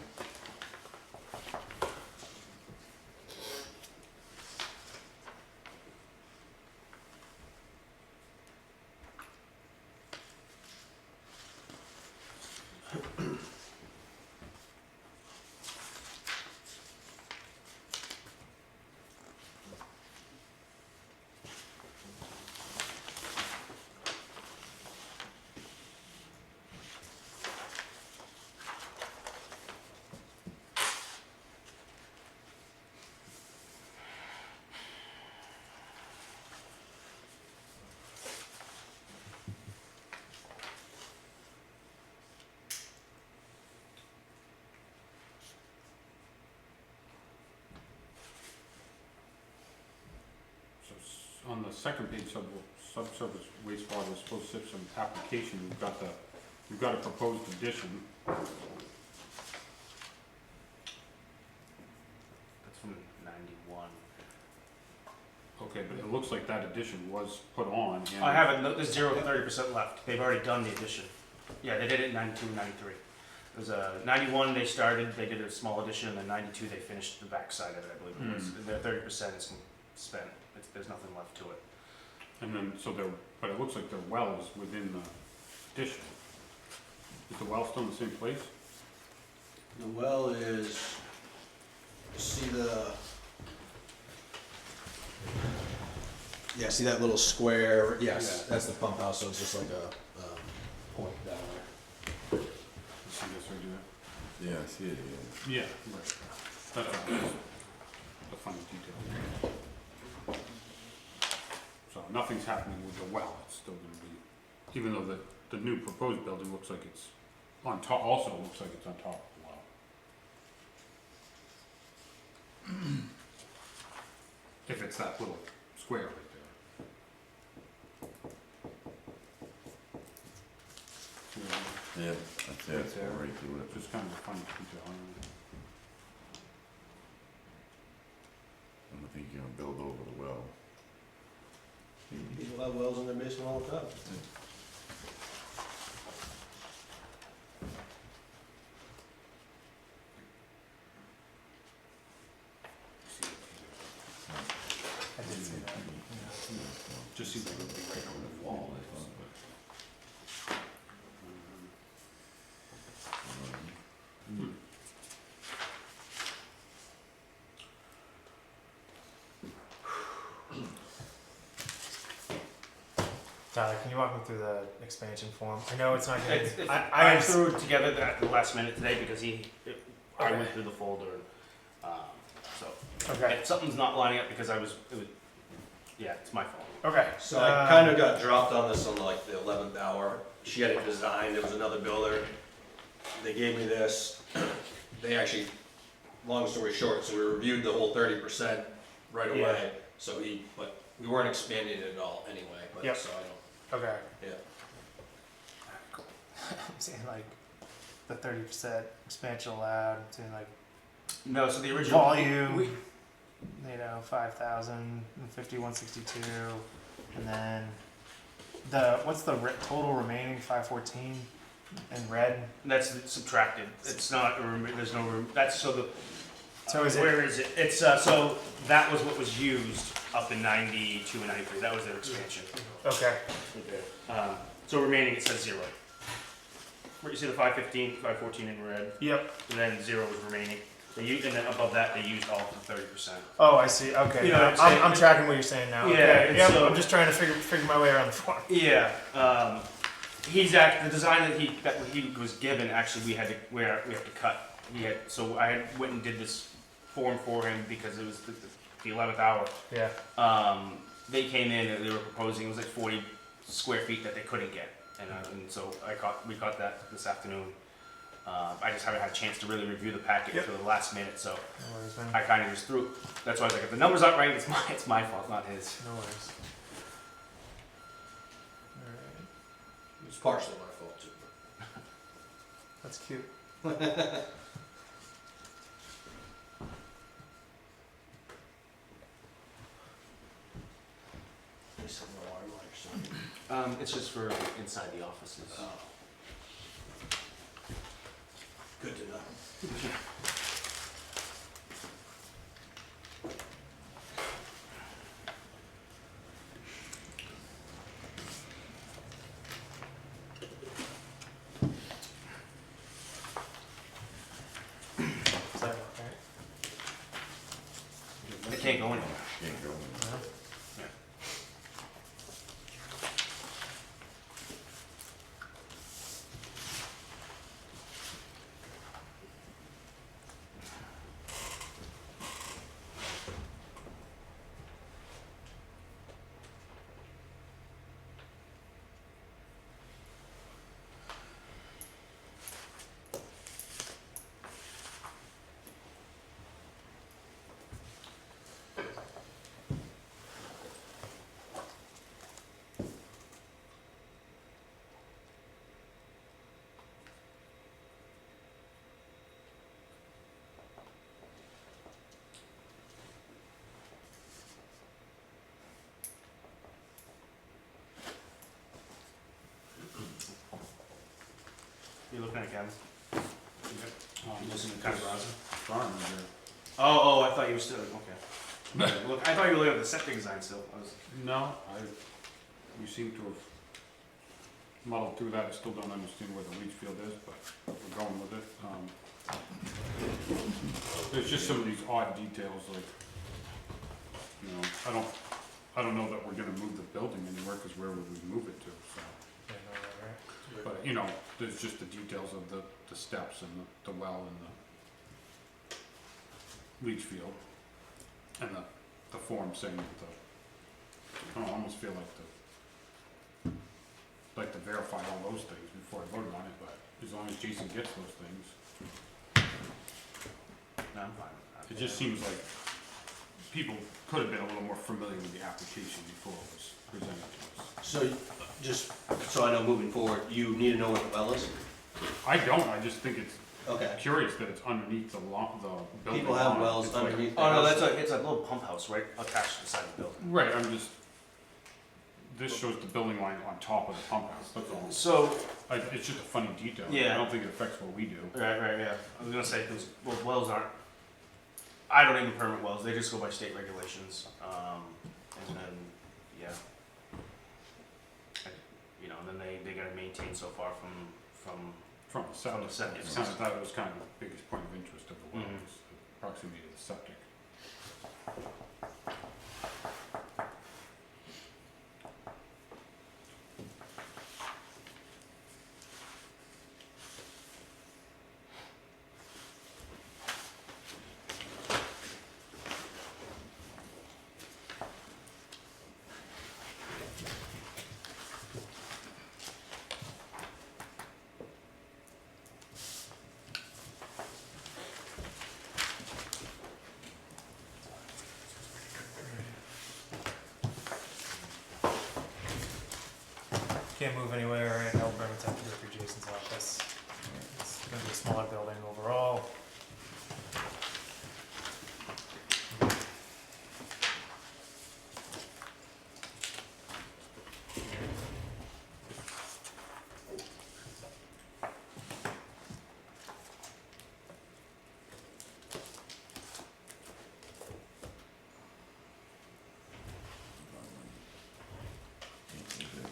So on the second page, subsurface wastewater disposal system application, we've got a proposed addition. That's from 91. Okay, but it looks like that addition was put on and. I haven't, there's 0 to 30% left. They've already done the addition. Yeah, they did it in 92 and 93. It was 91 they started, they did a small addition, and then 92 they finished the backside of it, I believe it was. Their 30% is spent. There's nothing left to it. And then, but it looks like their well is within the addition. Is the well still in the same place? The well is, see see that little square? Yes, Yeah. that's the pump house, so it's just like a point down there. You see this right here? Yeah, I see it here. Yeah, right. That's a funny detail. So nothing's happening with the well, it's still gonna be, even though the new proposed building looks like it's on top, also looks like it's on top of the well. If it's that little square right there. Yeah, that's it, it's Right there. right through it. Just kind of a funny detail. I don't know. I don't think you're gonna build over the well. People have wells in their basement all the time. I did see that. Just seems like it would be right over the wall. Tyler, can you walk me through the expansion form? I know it's not gonna. I threw it together at the last minute today because I went through the folder. So Okay. if something's not lining up because it's my fault. Okay. So I kind of got dropped on this on like the 11th hour. She had it designed, there was another builder. They gave me this. They actually, long story short, so we reviewed the whole 30% right away. Yeah. So but we weren't expanding it at all anyway, but Yep. so I don't, Okay. yeah. I'm saying like the 30% expansion allowed. I'm saying like No, so the original volume. 5,000, 5162, and then what's the total remaining 514 in red? That's subtracted. It's not. There's no room. That's so the. So is it? Where is it? It's so that was what was used up in 92 and 93. That was their expansion. Okay. So remaining it says 0. Where you see the 515, 514 in red, Yep. and then 0 was remaining. And then above that they used all of the 30%. Oh, I see. Okay. You know what I'm saying? I'm tracking what you're saying now. Yeah, Okay. and Yep. so- I'm just trying to figure my way around the form. Yeah. The design that he was given actually we have to cut so I had went and did this form for him because it was the 11th hour. Yeah. They came in and they were proposing, it was like 40 square feet that they couldn't get. And so we caught that this afternoon. I just haven't had a chance to really review the packet until the last minute, so No worries, man. I kind of just threw. That's why I was like, if the numbers aren't right, it's my fault, not his. No worries. Alright. It's partially my fault too. That's cute. It's just for inside the offices. Good to know. Sorry, alright. They can't go anywhere. Can't go. You looking at Kevin? You listening to kind of browsing? Fine, Oh, I thought you were still okay. Look, I thought you were looking at the septic design still. no, you seem to have muddled through that. I still don't understand where the leach field is, but we're going with it. There's just some of these odd details, like, you know, I don't know that we're gonna move the building anywhere, cause where would we move it to, so. Yeah, no, right. But, you know, there's just the details of the steps and the well and the leach field. And the form saying that I don't know, I almost feel like to verify all those things before I voted on it, but as long as Jason gets those things. No, I'm fine with that. It just seems like people could have been a little more familiar with the application before it was presented to us. So, just so I know moving forward, you need to know where the well is? I don't, I just think it's Okay. curious that it's underneath the building. People have line. wells It's like- underneath. Oh no, their it's a little pump house right attached to the side of the building. Right, this shows the building line on top of the pump house, that's all. So It's just a funny detail. Yeah. I don't think it affects what we do. right, yeah. I was gonna say because wells aren't. I don't even permit wells; they just go by state regulations. And then yeah, and then they gotta maintain so far from. From the septic. the septic. That was kind of the biggest point of interest of the well, Mhm. is the proximity to the septic. Can't move anywhere, right? No permits have to go through Jason's office. It's gonna be a smaller building overall.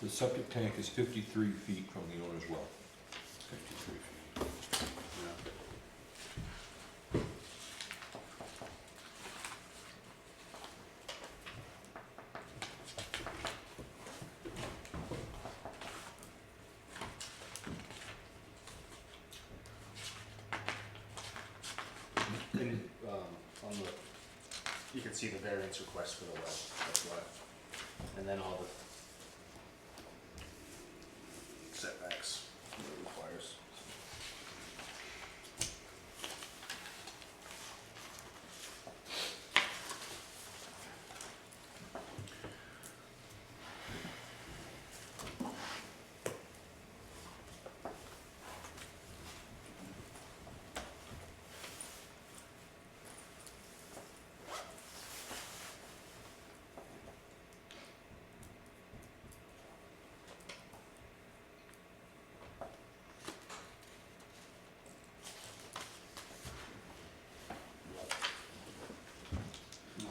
The septic tank is 53 feet from the owner's well. 53 feet. could see the variance request for the well, that's why. And then all the setbacks that it requires.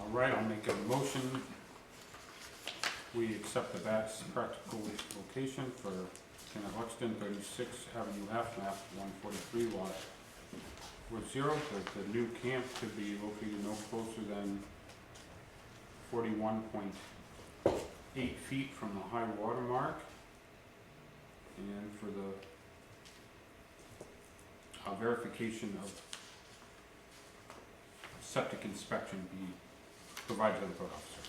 All right, I'll make a motion. We accept the best practical location for Kenneth Luxton, 36 Avenue F, map 143, lot 40. That the new camp could be located no closer than 41.8 feet from the high water mark. And for the verification of septic inspection be provided to the code officer.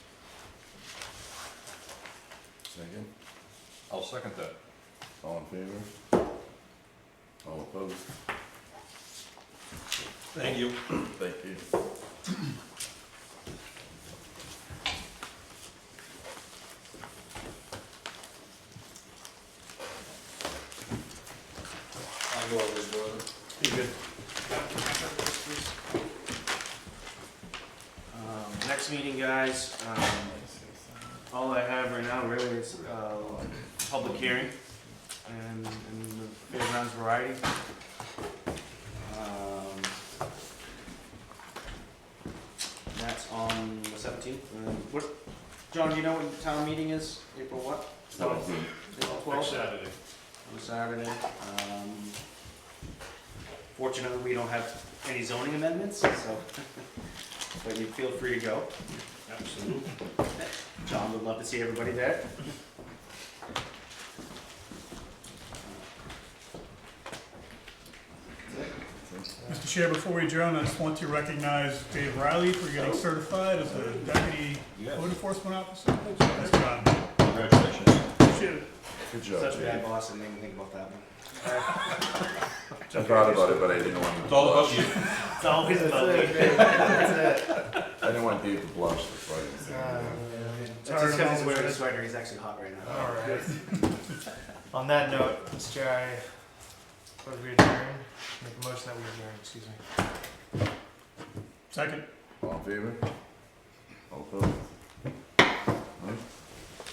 Second, I'll second that. all in favor? All opposed? Thank you. Thank you. I'll go over his brother. You good? Next meeting, guys, all I have right now really is, public hearing and the fairgrounds variety. That's on the 17th. What, John, do you know what the town meeting is? April what? 17. April 12th? Saturday. On Saturday. Fortunately, we don't have any zoning amendments, so, but you feel free to go. Absolutely. John would love to see everybody there. Mr. Chair, before we adjourn, I just want to recognize Dave Riley for getting certified as a deputy code enforcement officer. Nice job. Congratulations. Appreciate it. Good job, Such a bad Jay. boss, I didn't even think about that one. I thought about it, but I didn't want to. It's all about you. It's always about me. That's it. I didn't want Dave to blush, that's why I didn't say anything. It's just because he's wearing a sweater, he's actually hot right now. All right. On that note, Mr. Chair, I propose we adjourn. Make a motion that we adjourn, excuse me. Second. All in favor? All opposed? All right.